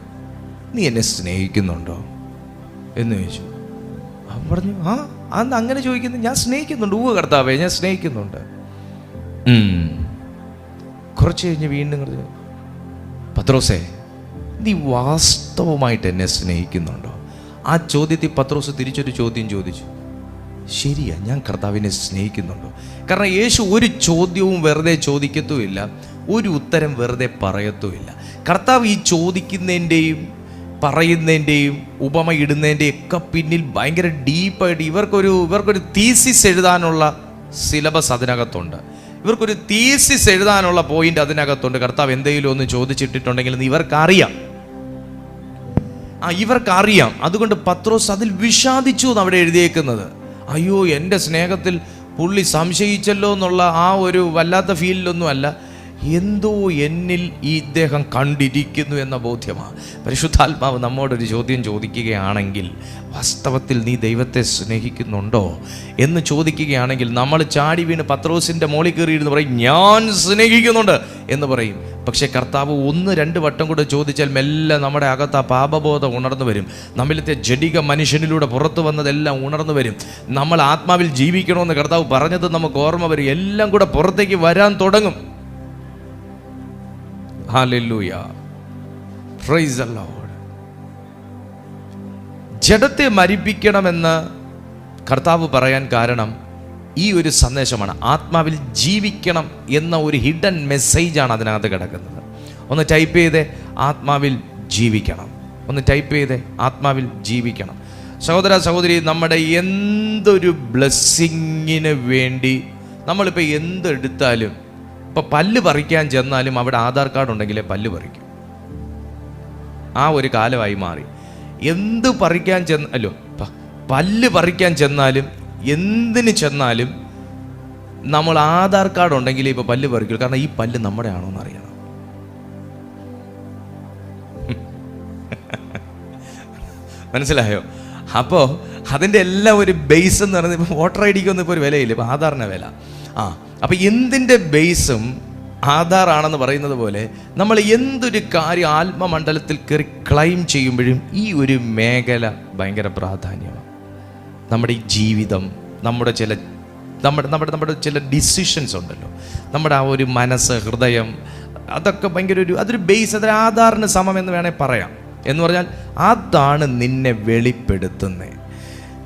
നീ എന്നെ സ്നേഹിക്കുന്നുണ്ടോ എന്ന് ചോദിച്ചു. അവൻ പറഞ്ഞു, അന്ന് അങ്ങനെ ചോദിക്കുന്നത്, ഞാൻ സ്നേഹിക്കുന്നുണ്ട്. കർത്താവേ, ഞാൻ സ്നേഹിക്കുന്നുണ്ട്. കുറച്ച് കഴിഞ്ഞ് വീണ്ടും പത്രോസേ, നീ വാസ്തവമായിട്ട് എന്നെ സ്നേഹിക്കുന്നുണ്ടോ? ആ ചോദ്യത്തിൽ പത്രോസ് തിരിച്ചൊരു ചോദ്യം ചോദിച്ചു. ശരിയാ, ഞാൻ കർത്താവിനെ സ്നേഹിക്കുന്നുണ്ടോ? കാരണം യേശു ഒരു ചോദ്യവും വെറുതെ ചോദിക്കത്തുമില്ല, ഒരു ഉത്തരം വെറുതെ പറയത്തുമില്ല. കർത്താവ് ഈ ചോദിക്കുന്നതിൻ്റെയും പറയുന്നതിൻ്റെയും ഉപമ ഇടുന്നതിൻ്റെയും ഒക്കെ പിന്നിൽ ഭയങ്കര ഡീപ്പായിട്ട് ഇവർക്കൊരു തീസിസ് എഴുതാനുള്ള സിലബസ് അതിനകത്തുണ്ട്. ഇവർക്കൊരു തീസിസ് എഴുതാനുള്ള പോയിന്റ് അതിനകത്തുണ്ട്. കർത്താവ് എന്തെങ്കിലും ഒന്ന് ചോദിച്ചിട്ടുണ്ടെങ്കിൽ ഇവർക്കറിയാം. അതുകൊണ്ട് പത്രോസ് അതിൽ വിഷാദിച്ചു എന്ന് അവിടെ എഴുതിയേക്കുന്നത്. അയ്യോ, എൻ്റെ സ്നേഹത്തിൽ പുള്ളി സംശയിച്ചല്ലോ എന്നുള്ള ആ ഒരു വല്ലാത്ത ഫീലിലൊന്നുമല്ല, എന്തോ എന്നിൽ ഈ ഇദ്ദേഹം കണ്ടിരിക്കുന്നു എന്ന ബോധ്യമാണ്. പരിശുദ്ധാത്മാവ് നമ്മോടൊരു ചോദ്യം ചോദിക്കുകയാണെങ്കിൽ, വാസ്തവത്തിൽ നീ ദൈവത്തെ സ്നേഹിക്കുന്നുണ്ടോ എന്ന് ചോദിക്കുകയാണെങ്കിൽ, നമ്മൾ ചാടി വീണ് പത്രോസിൻ്റെ മോളിൽ കയറിയിരുന്ന് പറയും, ഞാൻ സ്നേഹിക്കുന്നുണ്ട് എന്ന് പറയും. പക്ഷേ കർത്താവ് 1-2 വട്ടം കൂടെ ചോദിച്ചാൽ മെല്ലെ നമ്മുടെ അകത്ത് ആ പാപബോധം ഉണർന്നു വരും. നമ്മളിലത്തെ ജഡിക മനുഷ്യനിലൂടെ പുറത്തു വന്നതെല്ലാം ഉണർന്നു വരും. നമ്മൾ ആത്മാവിൽ ജീവിക്കണമെന്ന് കർത്താവ് പറഞ്ഞത് നമുക്ക് ഓർമ്മ വരും. എല്ലാം കൂടെ പുറത്തേക്ക് വരാൻ തുടങ്ങും. Hallelujah, praise the Lord. ജഡത്തെ മരിപ്പിക്കണമെന്ന് കർത്താവ് പറയാൻ കാരണം ഈ ഒരു സന്ദേശമാണ്. ആത്മാവിൽ ജീവിക്കണം എന്ന ഒരു ഹിഡൻ മെസ്സേജാണ് അതിനകത്ത് കിടക്കുന്നത്. ഒന്ന് ടൈപ്പ് ചെയ്തേ, ആത്മാവിൽ ജീവിക്കണം. ഒന്ന് ടൈപ്പ് ചെയ്തേ, ആത്മാവിൽ ജീവിക്കണം. സഹോദര സഹോദരി, നമ്മുടെ എന്തൊരു ബ്ലെസ്സിങ്ങിന് വേണ്ടി നമ്മളിപ്പോൾ എന്തെടുത്താലും, ഇപ്പോൾ പല്ല് പറിക്കാൻ ചെന്നാലും അവിടെ ആധാർ കാർഡ് ഉണ്ടെങ്കിലേ പല്ല് പറിക്കും. ആ ഒരു കാലമായി മാറി. എന്ത് പറിക്കാൻ പല്ല് പറിക്കാൻ ചെന്നാലും എന്തിന് ചെന്നാലും നമ്മൾ ആധാർ കാർഡ് ഉണ്ടെങ്കിലേ ഇപ്പോൾ പല്ല് പറിക്കും. കാരണം ഈ പല്ല് നമ്മുടെ ആണോ എന്ന് അറിയണം. മനസ്സിലായോ? അപ്പോൾ അതിൻ്റെ എല്ലാം ഒരു ബേസ് എന്ന് പറയുന്നത്, ഇപ്പോൾ വോട്ടർ ഐ ഡിക്കൊന്നും ഇപ്പോൾ ഒരു വിലയില്ല, ഇപ്പോൾ ആധാറിന് വില. അപ്പോൾ എന്തിൻ്റെ ബേസും ആധാറാണെന്ന് പറയുന്നത് പോലെ നമ്മൾ എന്തൊരു കാര്യം ആത്മമണ്ഡലത്തിൽ കയറി ക്ലൈം ചെയ്യുമ്പോഴും ഈ ഒരു മേഖല ഭയങ്കര പ്രാധാന്യമാണ്. നമ്മുടെ ഈ ജീവിതം, നമ്മുടെ ചില ഡിസിഷൻസ് ഉണ്ടല്ലോ, നമ്മുടെ ആ ഒരു മനസ്സ്, ഹൃദയം, അതൊക്കെ ഭയങ്കര അതൊരു ബേസ്, അതൊരു ആധാറിന് സമം എന്ന് വേണേൽ പറയാം. എന്ന് പറഞ്ഞാൽ അതാണ് നിന്നെ വെളിപ്പെടുത്തുന്നത്.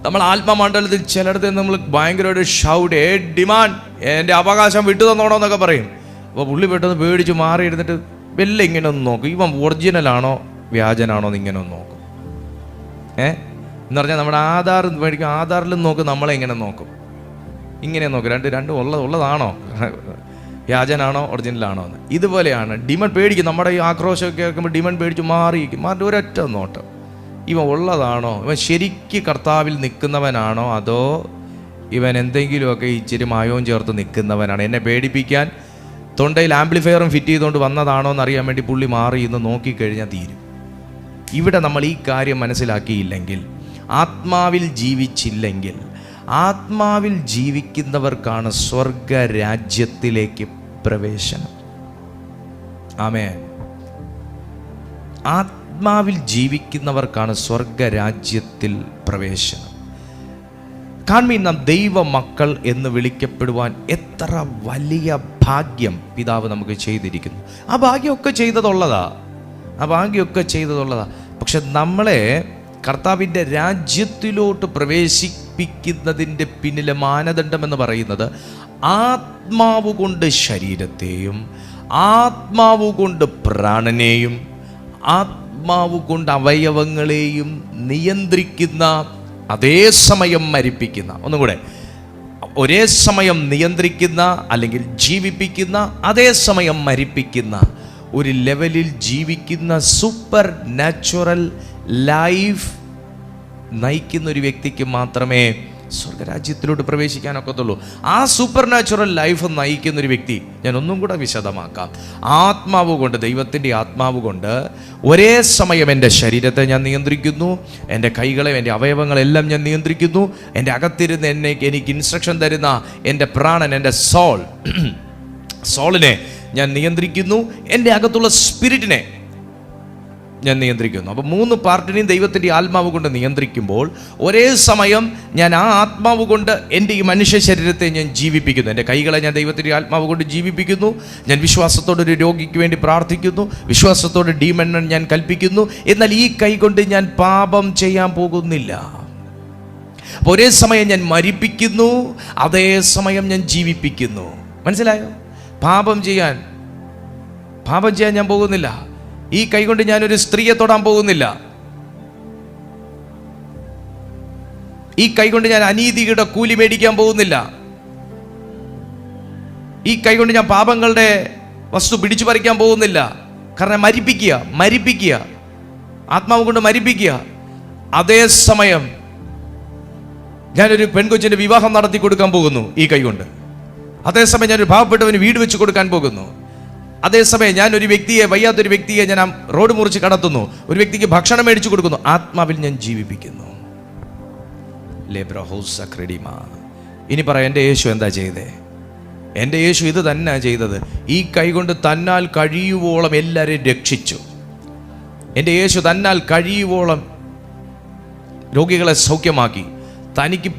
നമ്മൾ ആത്മമണ്ഡലത്തിൽ ചിലയിടത്ത് നമ്മൾ ഭയങ്കര ഒരു ഷൗട്ട്, ഡിമാൻഡ്, എൻ്റെ അവകാശം വിട്ടു തന്നോണോ എന്നൊക്കെ പറയും. അപ്പോൾ പുള്ളി പെട്ടെന്ന് പേടിച്ച് മാറി ഇരുന്നിട്ട് വല്ല ഇങ്ങനെ ഒന്ന് നോക്കും, ഇവൻ ഒറിജിനലാണോ വ്യാജനാണോ എന്ന് ഇങ്ങനെ ഒന്ന് നോക്കും. എന്ന് പറഞ്ഞാൽ നമ്മുടെ ആധാർ മേടിക്കും, ആധാറിലും നോക്കും, നമ്മളെ ഇങ്ങനെ നോക്കും, ഇങ്ങനെ നോക്കും, രണ്ടും ഉള്ളതാണോ, വ്യാജനാണോ ഒറിജിനലാണോ എന്ന്. ഇതുപോലെയാണ് ഡിമണ്ട് പേടിക്കും. നമ്മുടെ ഈ ആക്രോശമൊക്കെ കേൾക്കുമ്പോൾ ഡിമണ്ട് പേടിച്ച് മാറിയിരിക്കും. ഒരൊറ്റ നോട്ടം, ഇവൻ ഉള്ളതാണോ, ഇവൻ ശരിക്ക് കർത്താവിൽ നിൽക്കുന്നവനാണോ, അതോ ഇവൻ എന്തെങ്കിലുമൊക്കെ ഇച്ചിരി മായവും ചേർത്ത് നിൽക്കുന്നവനാണ്, എന്നെ പേടിപ്പിക്കാൻ തൊണ്ടയിൽ ആംപ്ലിഫയറും ഫിറ്റ് ചെയ്തുകൊണ്ട് വന്നതാണോ എന്നറിയാൻ വേണ്ടി പുള്ളി മാറി ഇന്ന് നോക്കിക്കഴിഞ്ഞാൽ തീരും. ഇവിടെ നമ്മൾ ഈ കാര്യം മനസ്സിലാക്കിയില്ലെങ്കിൽ, ആത്മാവിൽ ജീവിച്ചില്ലെങ്കിൽ, ആത്മാവിൽ ജീവിക്കുന്നവർക്കാണ് സ്വർഗരാജ്യത്തിലേക്ക് പ്രവേശനം. ആമേൻ. ആത്മാവിൽ ജീവിക്കുന്നവർക്കാണ് സ്വർഗരാജ്യത്തിൽ പ്രവേശനം. കാൺമീൻ, നാം ദൈവ മക്കൾ എന്ന് വിളിക്കപ്പെടുവാൻ എത്ര വലിയ ഭാഗ്യം പിതാവ് നമുക്ക് ചെയ്തിരിക്കുന്നു. ആ ഭാഗ്യമൊക്കെ ചെയ്തതുള്ളതാ. പക്ഷെ നമ്മളെ കർത്താവിൻ്റെ രാജ്യത്തിലോട്ട് പ്രവേശിപ്പിക്കുന്നതിൻ്റെ പിന്നിലെ മാനദണ്ഡം എന്ന് പറയുന്നത്, ആത്മാവ് കൊണ്ട് ശരീരത്തെയും ആത്മാവ് കൊണ്ട് പ്രാണനെയും ആത്മാവ് കൊണ്ട് അവയവങ്ങളെയും നിയന്ത്രിക്കുന്ന, അതേസമയം മരിപ്പിക്കുന്ന, ഒന്നും കൂടെ, ഒരേ സമയം നിയന്ത്രിക്കുന്ന അല്ലെങ്കിൽ ജീവിപ്പിക്കുന്ന, അതേസമയം മരിപ്പിക്കുന്ന ഒരു ലെവലിൽ ജീവിക്കുന്ന സൂപ്പർ നാച്ചുറൽ ലൈഫ് നയിക്കുന്ന ഒരു വ്യക്തിക്ക് മാത്രമേ സ്വർഗരാജ്യത്തിലോട്ട് പ്രവേശിക്കാനൊക്കത്തുള്ളൂ. ആ സൂപ്പർ നാച്ചുറൽ ലൈഫ് നയിക്കുന്നൊരു വ്യക്തി, ഞാൻ ഒന്നും കൂടെ വിശദമാക്കാം. ആത്മാവ് കൊണ്ട്, ദൈവത്തിൻ്റെ ആത്മാവ് കൊണ്ട് ഒരേ സമയം എൻ്റെ ശരീരത്തെ ഞാൻ നിയന്ത്രിക്കുന്നു, എൻ്റെ കൈകളെ, എൻ്റെ അവയവങ്ങളെല്ലാം ഞാൻ നിയന്ത്രിക്കുന്നു, എൻ്റെ അകത്തിരുന്ന് എനിക്ക് ഇൻസ്ട്രക്ഷൻ തരുന്ന എൻ്റെ പ്രാണൻ, എൻ്റെ സോളിനെ ഞാൻ നിയന്ത്രിക്കുന്നു, എൻ്റെ അകത്തുള്ള സ്പിരിറ്റിനെ ഞാൻ നിയന്ത്രിക്കുന്നു. അപ്പോൾ 3 പാർട്ടിനെയും ദൈവത്തിൻ്റെ ആത്മാവ് കൊണ്ട് നിയന്ത്രിക്കുമ്പോൾ ഒരേ സമയം ഞാൻ ആ ആത്മാവ് കൊണ്ട് എൻ്റെ ഈ മനുഷ്യ ശരീരത്തെ ഞാൻ ജീവിപ്പിക്കുന്നു. എൻ്റെ കൈകളെ ഞാൻ ദൈവത്തിൻ്റെ ആത്മാവ് കൊണ്ട് ജീവിപ്പിക്കുന്നു. ഞാൻ വിശ്വാസത്തോടെ ഒരു രോഗിക്ക് വേണ്ടി പ്രാർത്ഥിക്കുന്നു, വിശ്വാസത്തോടെ ഡീമൺ ഞാൻ കൽപ്പിക്കുന്നു. എന്നാൽ ഈ കൈ കൊണ്ട് ഞാൻ പാപം ചെയ്യാൻ പോകുന്നില്ല. അപ്പോൾ ഒരേ സമയം ഞാൻ മരിപ്പിക്കുന്നു, അതേ സമയം ഞാൻ ജീവിപ്പിക്കുന്നു. മനസ്സിലായോ? പാപം ചെയ്യാൻ ഞാൻ പോകുന്നില്ല. ഈ കൈകൊണ്ട് ഞാനൊരു സ്ത്രീയെ തൊടാൻ പോകുന്നില്ല. ഈ കൈകൊണ്ട് ഞാൻ അനീതിയുടെ കൂലി മേടിക്കാൻ പോകുന്നില്ല. ഈ കൈകൊണ്ട് ഞാൻ പാപങ്ങളുടെ വസ്തു പിടിച്ചു പറിക്കാൻ പോകുന്നില്ല. കാരണം മരിപ്പിക്കുക, ആത്മാവ് കൊണ്ട് മരിപ്പിക്കുക. അതേ സമയം ഞാനൊരു പെൺകൊച്ചിൻ്റെ വിവാഹം നടത്തി കൊടുക്കാൻ പോകുന്നു ഈ കൈകൊണ്ട്. അതേസമയം ഞാനൊരു പാവപ്പെട്ടവന് വീട് വെച്ച് കൊടുക്കാൻ പോകുന്നു. അതേസമയം ഞാൻ ഒരു വ്യക്തിയെ, വയ്യാത്തൊരു വ്യക്തിയെ ഞാൻ റോഡ് മുറിച്ച് കടത്തുന്നു, ഒരു വ്യക്തിക്ക് ഭക്ഷണം മേടിച്ചു കൊടുക്കുന്നു. ആത്മാവിൽ ഞാൻ ജീവിപ്പിക്കുന്നു. ഇനി പറയാം, എൻ്റെ യേശു എന്താ ചെയ്തേ? എൻ്റെ യേശു ഇത് തന്നെ ചെയ്തത്. ഈ കൈ കൊണ്ട് തന്നാൽ കഴിയുവോളം എല്ലാവരെയും രക്ഷിച്ചു. എൻ്റെ യേശു തന്നാൽ കഴിയുവോളം രോഗികളെ സൗഖ്യമാക്കി. തനിക്ക്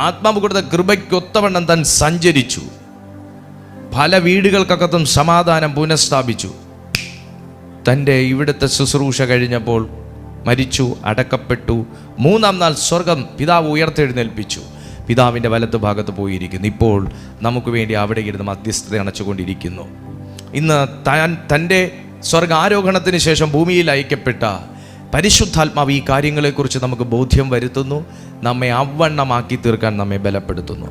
ആത്മാവ് കൊടുത്ത കൃപയ്ക്കൊത്തവണ്ണം താൻ സഞ്ചരിച്ചു. പല വീടുകൾക്കകത്തും സമാധാനം പുനഃസ്ഥാപിച്ചു. തൻ്റെ ഇവിടുത്തെ ശുശ്രൂഷ കഴിഞ്ഞപ്പോൾ മരിച്ചു, അടക്കപ്പെട്ടു. 3-ാം നാൾ സ്വർഗം പിതാവ് ഉയർത്തെഴുന്നേൽപ്പിച്ചു. പിതാവിൻ്റെ വലത്ത് ഭാഗത്ത് പോയിരിക്കുന്നു. ഇപ്പോൾ നമുക്ക് വേണ്ടി അവിടെ ഇരുന്ന് മധ്യസ്ഥത അണച്ചുകൊണ്ടിരിക്കുന്നു. ഇന്ന് തൻ്റെ സ്വർഗാരോഹണത്തിന് ശേഷം ഭൂമിയിൽ അയക്കപ്പെട്ട പരിശുദ്ധാത്മാവ് ഈ കാര്യങ്ങളെക്കുറിച്ച് നമുക്ക് ബോധ്യം വരുത്തുന്നു, നമ്മെ അവണ്ണമാക്കി തീർക്കാൻ നമ്മെ ബലപ്പെടുത്തുന്നു.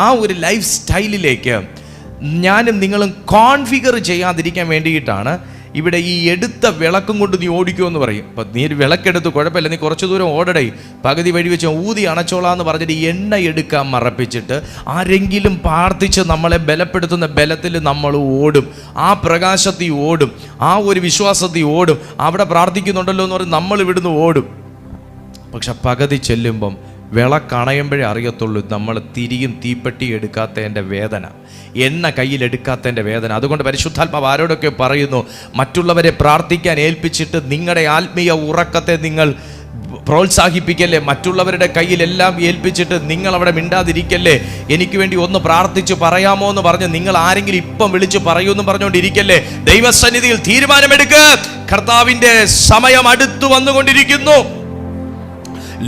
ആ ഒരു ലൈഫ് സ്റ്റൈലിലേക്ക് ഞാനും നിങ്ങളും കോൺഫിഗർ ചെയ്യാതിരിക്കാൻ വേണ്ടിയിട്ടാണ് ഇവിടെ ഈ എടുത്ത വിളക്കും കൊണ്ട് നീ ഓടിക്കുമെന്ന് പറയും. അപ്പം നീ ഒരു വിളക്കെടുത്ത് കുഴപ്പമില്ല, നീ കുറച്ച് ദൂരം ഓടടേ, പകുതി വഴി വെച്ച് ഊതി അണച്ചോളാന്ന് പറഞ്ഞിട്ട് എണ്ണ എടുക്കാൻ മറപ്പിച്ചിട്ട് ആരെങ്കിലും പ്രാർത്ഥിച്ച് നമ്മളെ ബലപ്പെടുത്തുന്ന ബലത്തിൽ നമ്മൾ ഓടും, ആ പ്രകാശത്തിൽ ഓടും, ആ ഒരു വിശ്വാസത്തിൽ ഓടും. അവിടെ പ്രാർത്ഥിക്കുന്നുണ്ടല്ലോ എന്ന് പറഞ്ഞ് നമ്മൾ ഇവിടുന്ന് ഓടും. പക്ഷെ പകുതി ചെല്ലുമ്പം വിളക്കണയുമ്പോഴേ അറിയത്തുള്ളൂ നമ്മൾ തിരിയും തീപ്പെട്ടി എടുക്കാത്തതിൻ്റെ വേദന, എണ്ണ കയ്യിലെടുക്കാത്തതിൻ്റെ വേദന. അതുകൊണ്ട് പരിശുദ്ധാത്മാവ് ആരോടൊക്കെ പറയുന്നു, മറ്റുള്ളവരെ പ്രാർത്ഥിക്കാൻ ഏൽപ്പിച്ചിട്ട് നിങ്ങളുടെ ആത്മീയ ഉറക്കത്തെ നിങ്ങൾ പ്രോത്സാഹിപ്പിക്കല്ലേ. മറ്റുള്ളവരുടെ കയ്യിലെല്ലാം ഏൽപ്പിച്ചിട്ട് നിങ്ങൾ അവിടെ മിണ്ടാതിരിക്കല്ലേ. എനിക്ക് വേണ്ടി ഒന്ന് പ്രാർത്ഥിച്ച് പറയാമോ എന്ന് പറഞ്ഞ് നിങ്ങൾ ആരെങ്കിലും ഇപ്പം വിളിച്ച് പറയൂന്ന് പറഞ്ഞുകൊണ്ടിരിക്കല്ലേ. ദൈവസന്നിധിയിൽ തീരുമാനമെടുക്കുക. കർത്താവിൻ്റെ സമയം അടുത്തു വന്നുകൊണ്ടിരിക്കുന്നു.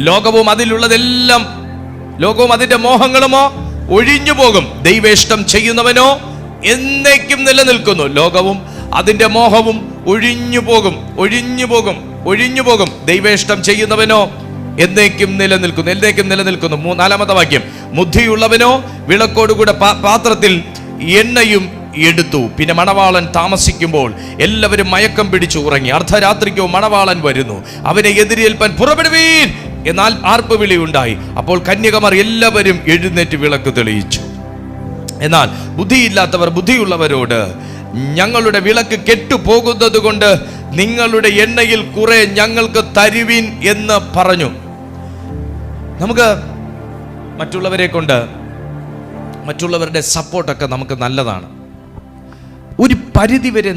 ലോകവും അതിലുള്ളതെല്ലാം, ലോകവും അതിന്റെ മോഹങ്ങളുമോ ഒഴിഞ്ഞു പോകും. ദൈവേഷ്ടം ചെയ്യുന്നവനോ എന്നേക്കും നിലനിൽക്കുന്നു. ലോകവും അതിന്റെ മോഹവും ഒഴിഞ്ഞു പോകും. ദൈവേഷ്ടം ചെയ്യുന്നവനോ എന്നേക്കും നിലനിൽക്കുന്നു. 4-ാമത്തെ വാക്യം, ബുദ്ധിയുള്ളവനോ വിളക്കോടുകൂടെ പാത്രത്തിൽ എണ്ണയും എടുത്തു. പിന്നെ മണവാളൻ താമസിക്കുമ്പോൾ എല്ലാവരും മയക്കം പിടിച്ചു ഉറങ്ങി. അർദ്ധരാത്രിക്കോ മണവാളൻ വരുന്നു, അവനെ എതിരേൽപ്പാൻ പുറപ്പെടുവീൻ എന്നാൽ ആർപ്പ് വിളി ഉണ്ടായി. അപ്പോൾ കന്യകമാർ എല്ലാവരും എഴുന്നേറ്റ് വിളക്ക് തെളിയിച്ചു. എന്നാൽ ബുദ്ധിയില്ലാത്തവർ ബുദ്ധിയുള്ളവരോട്, ഞങ്ങളുടെ വിളക്ക് കെട്ടുപോകുന്നത് കൊണ്ട് നിങ്ങളുടെ എണ്ണയിൽ കുറെ ഞങ്ങൾക്ക് തരുവിൻ എന്ന് പറഞ്ഞു. നമുക്ക് മറ്റുള്ളവരെ കൊണ്ട്, മറ്റുള്ളവരുടെ സപ്പോർട്ടൊക്കെ നമുക്ക് നല്ലതാണ്. ഒരു പരിധിവരെ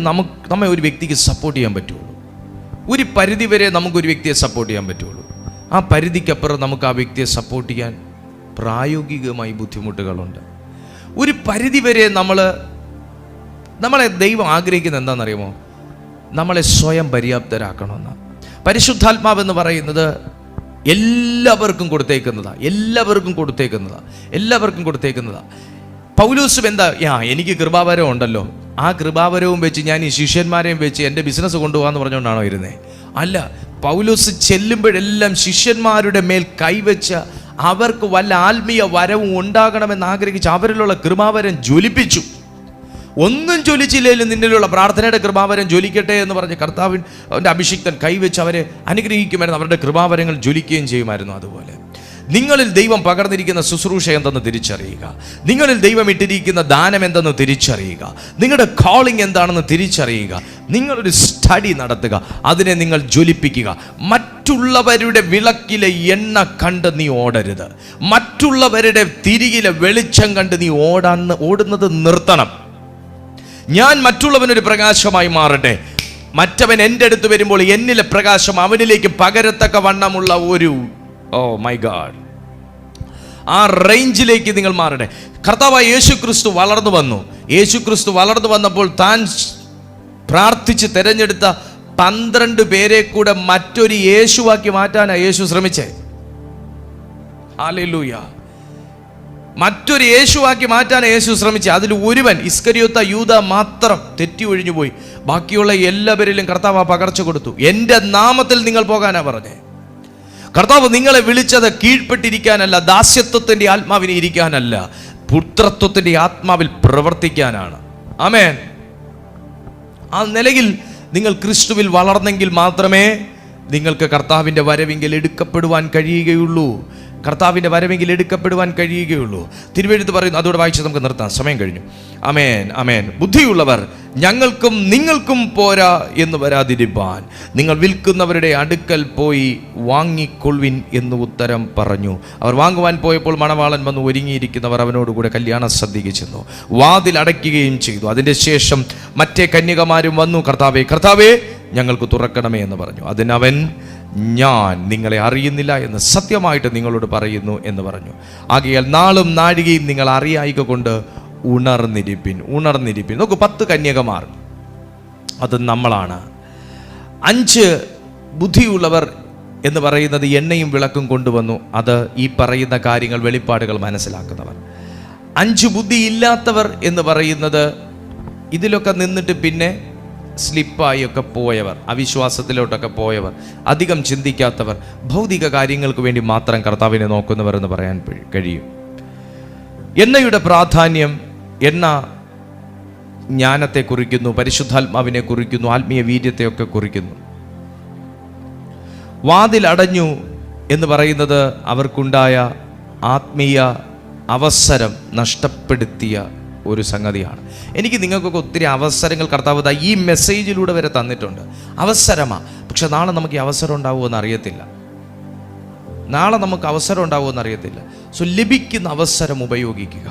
നമ്മെ ഒരു വ്യക്തിക്ക് സപ്പോർട്ട് ചെയ്യാൻ പറ്റുള്ളൂ. ഒരു പരിധിവരെ നമുക്കൊരു വ്യക്തിയെ സപ്പോർട്ട് ചെയ്യാൻ പറ്റുള്ളൂ. ആ പരിധിക്കപ്പുറം നമുക്ക് ആ വ്യക്തിയെ സപ്പോർട്ട് ചെയ്യാൻ പ്രായോഗികമായി ബുദ്ധിമുട്ടുകളുണ്ട്. ഒരു പരിധിവരെ നമ്മളെ ദൈവം ആഗ്രഹിക്കുന്നത് എന്താണെന്നറിയുമോ? നമ്മളെ സ്വയം പര്യാപ്തരാക്കണമെന്ന്. പരിശുദ്ധാത്മാവെന്ന് പറയുന്നത് എല്ലാവർക്കും കൊടുത്തേക്കുന്നതാ. പൗലോസും എന്താ, എനിക്ക് കൃപാവരം ഉണ്ടല്ലോ, ആ കൃപാവരവും വെച്ച് ഞാൻ ഈ ശിഷ്യന്മാരെയും വെച്ച് എൻ്റെ ബിസിനസ് കൊണ്ടുപോകാന്ന് പറഞ്ഞുകൊണ്ടാണോ ഇരുന്നേ? അല്ല, പൗലോസ് ചെല്ലുമ്പോഴെല്ലാം ശിഷ്യന്മാരുടെ മേൽ കൈവച്ച് അവർക്ക് വല്ല ആത്മീയ വരവും ഉണ്ടാകണമെന്ന് ആഗ്രഹിച്ച് അവരിലുള്ള കൃപാവരം ജ്വലിപ്പിച്ചു. ഒന്നും ജ്വലിച്ചില്ലെങ്കിലും നിന്നിലുള്ള പ്രാർത്ഥനയുടെ കൃപാവരം ജ്വലിക്കട്ടെ എന്ന് പറഞ്ഞ് കർത്താവിൻ്റെ അഭിഷിക്തൻ കൈവച്ച് അവരെ അനുഗ്രഹിക്കുമായിരുന്നു. അവരുടെ കൃപാവരങ്ങൾ ജ്വലിക്കുകയും ചെയ്യുമായിരുന്നു. അതുപോലെ നിങ്ങളിൽ ദൈവം പകർന്നിരിക്കുന്ന ശുശ്രൂഷ എന്തെന്ന് തിരിച്ചറിയുക, നിങ്ങളിൽ ദൈവം ഇട്ടിരിക്കുന്ന ദാനം എന്തെന്ന് തിരിച്ചറിയുക, നിങ്ങളുടെ കോളിംഗ് എന്താണെന്ന് തിരിച്ചറിയുക. നിങ്ങളൊരു സ്റ്റഡി നടത്തുക, അതിനെ നിങ്ങൾ ജ്വലിപ്പിക്കുക. മറ്റുള്ളവരുടെ വിളക്കിലെ എണ്ണ കണ്ട് നീ ഓടരുത്. മറ്റുള്ളവരുടെ തിരികിലെ വെളിച്ചം കണ്ട് നീ ഓടുന്നത് നിർത്തണം. ഞാൻ മറ്റുള്ളവനൊരു പ്രകാശമായി മാറട്ടെ, മറ്റവൻ എൻ്റെ അടുത്ത് വരുമ്പോൾ എന്നിലെ പ്രകാശം അവനിലേക്ക് പകരത്തക്ക വണ്ണമുള്ള ഒരു മൈ ഗാഡ്, ആ റേഞ്ചിലേക്ക് നിങ്ങൾ മാറട്ടെ. കർത്താവായ യേശു ക്രിസ്തു വളർന്നു വന്നു. യേശു ക്രിസ്തു വളർന്നു വന്നപ്പോൾ താൻ പ്രാർത്ഥിച്ച് തിരഞ്ഞെടുത്ത 12 പേരെ കൂടെ മറ്റൊരു യേശുവാക്കി മാറ്റാനാണ് യേശു ശ്രമിച്ചേ. ഹല്ലേലൂയ. മറ്റൊരു യേശുവാക്കി മാറ്റാൻ യേശു ശ്രമിച്ചു. അതിൽ ഒരുവൻ ഇസ്കരിയോത്ത യൂദ മാത്രം തെറ്റി ഒഴിഞ്ഞു പോയി. ബാക്കിയുള്ള എല്ലാവരിലും കർത്താവ് പകർച്ച കൊടുത്തു. എൻ്റെ നാമത്തിൽ നിങ്ങൾ പോകാനാ പറഞ്ഞേ. കർത്താവ് നിങ്ങളെ വിളിച്ചത് കീഴ്പ്പെട്ടിരിക്കാനല്ല, ദാസ്യത്വത്തിൻ്റെ ആത്മാവിനെ ഇരിക്കാനല്ല, പുത്രത്വത്തിൻ്റെ ആത്മാവിൽ പ്രവർത്തിക്കാനാണ്. ആമേൻ. ആ നിലയിൽ നിങ്ങൾ ക്രിസ്തുവിൽ വളർന്നെങ്കിൽ മാത്രമേ നിങ്ങൾക്ക് കർത്താവിൻ്റെ വരവെങ്കിൽ എടുക്കപ്പെടുവാൻ കഴിയുകയുള്ളൂ. കർത്താവിൻ്റെ വരവെങ്കിൽ എടുക്കപ്പെടുവാൻ കഴിയുകയുള്ളൂ. തിരുവെഴുത്ത് പറയുന്നു. അതോടെ വായിച്ച് നമുക്ക് നിർത്താം, സമയം കഴിഞ്ഞു. അമേൻ, അമേൻ. ബുദ്ധിയുള്ളവർ ഞങ്ങൾക്കും നിങ്ങൾക്കും പോരാ എന്ന് വരാതിരിപ്പാൻ നിങ്ങൾ വിൽക്കുന്നവരുടെ അടുക്കൽ പോയി വാങ്ങിക്കൊള്ളുവിൻ എന്ന് ഉത്തരം പറഞ്ഞു. അവർ വാങ്ങുവാൻ പോയപ്പോൾ മണവാളൻ വന്ന് ഒരുങ്ങിയിരിക്കുന്നവർ അവനോടുകൂടെ കല്യാണ സദ്യയ്ക്ക് ചെന്നു. വാതിൽ അടയ്ക്കുകയും ചെയ്തു. അതിൻ്റെ ശേഷം മറ്റേ കന്യകമാരും വന്നു, കർത്താവേ കർത്താവേ ഞങ്ങൾക്ക് തുറക്കണമേ എന്ന് പറഞ്ഞു. അതിനവൻ ഞാൻ നിങ്ങളെ അറിയുന്നില്ല എന്ന് സത്യമായിട്ട് നിങ്ങളോട് പറയുന്നു എന്ന് പറഞ്ഞു. ആകയാൽ നാളും നാഴികയും നിങ്ങൾ അറിയായിക കൊണ്ട് ഉണർന്നിരിപ്പിൻ. നോക്കൂ, 10 കന്യകമാർ, അത് നമ്മളാണ്. 5 ബുദ്ധിയുള്ളവർ എന്ന് പറയുന്നത് എണ്ണയും വിളക്കും കൊണ്ടുവന്നു. അത് ഈ പറയുന്ന കാര്യങ്ങൾ, വെളിപ്പാടുകൾ മനസ്സിലാക്കുന്നവർ. 5 ബുദ്ധിയില്ലാത്തവർ എന്ന് പറയുന്നത് ഇതിലൊക്കെ നിന്നിട്ട് പിന്നെ സ്ലിപ്പായി ഒക്കെ പോയവർ, അവിശ്വാസത്തിലോട്ടൊക്കെ പോയവർ, അധികം ചിന്തിക്കാത്തവർ, ഭൗതിക കാര്യങ്ങൾക്ക് വേണ്ടി മാത്രം കർത്താവിനെ നോക്കുന്നവർ എന്ന് പറയാൻ കഴിയും. എണ്ണയുടെ പ്രാധാന്യം, എണ്ണ ജ്ഞാനത്തെ കുറിക്കുന്നു, പരിശുദ്ധാത്മാവിനെ കുറിക്കുന്നു, ആത്മീയ വീര്യത്തെയൊക്കെ കുറിക്കുന്നു. വാതിൽ അടഞ്ഞു എന്ന് പറയുന്നത് അവർക്കുണ്ടായ ആത്മീയ അവസരം നഷ്ടപ്പെടുത്തിയ ഒരു സംഗതിയാണ്. എനിക്ക് നിങ്ങൾക്കൊക്കെ ഒത്തിരി അവസരങ്ങൾ കർത്താവ് ഈ മെസ്സേജിലൂടെ വരെ തന്നിട്ടുണ്ട്. അവസരമാണ്. പക്ഷെ നാളെ നമുക്ക് ഈ അവസരം ഉണ്ടാവുമെന്ന് അറിയത്തില്ല. സോ ലഭിക്കുന്ന അവസരം ഉപയോഗിക്കുക.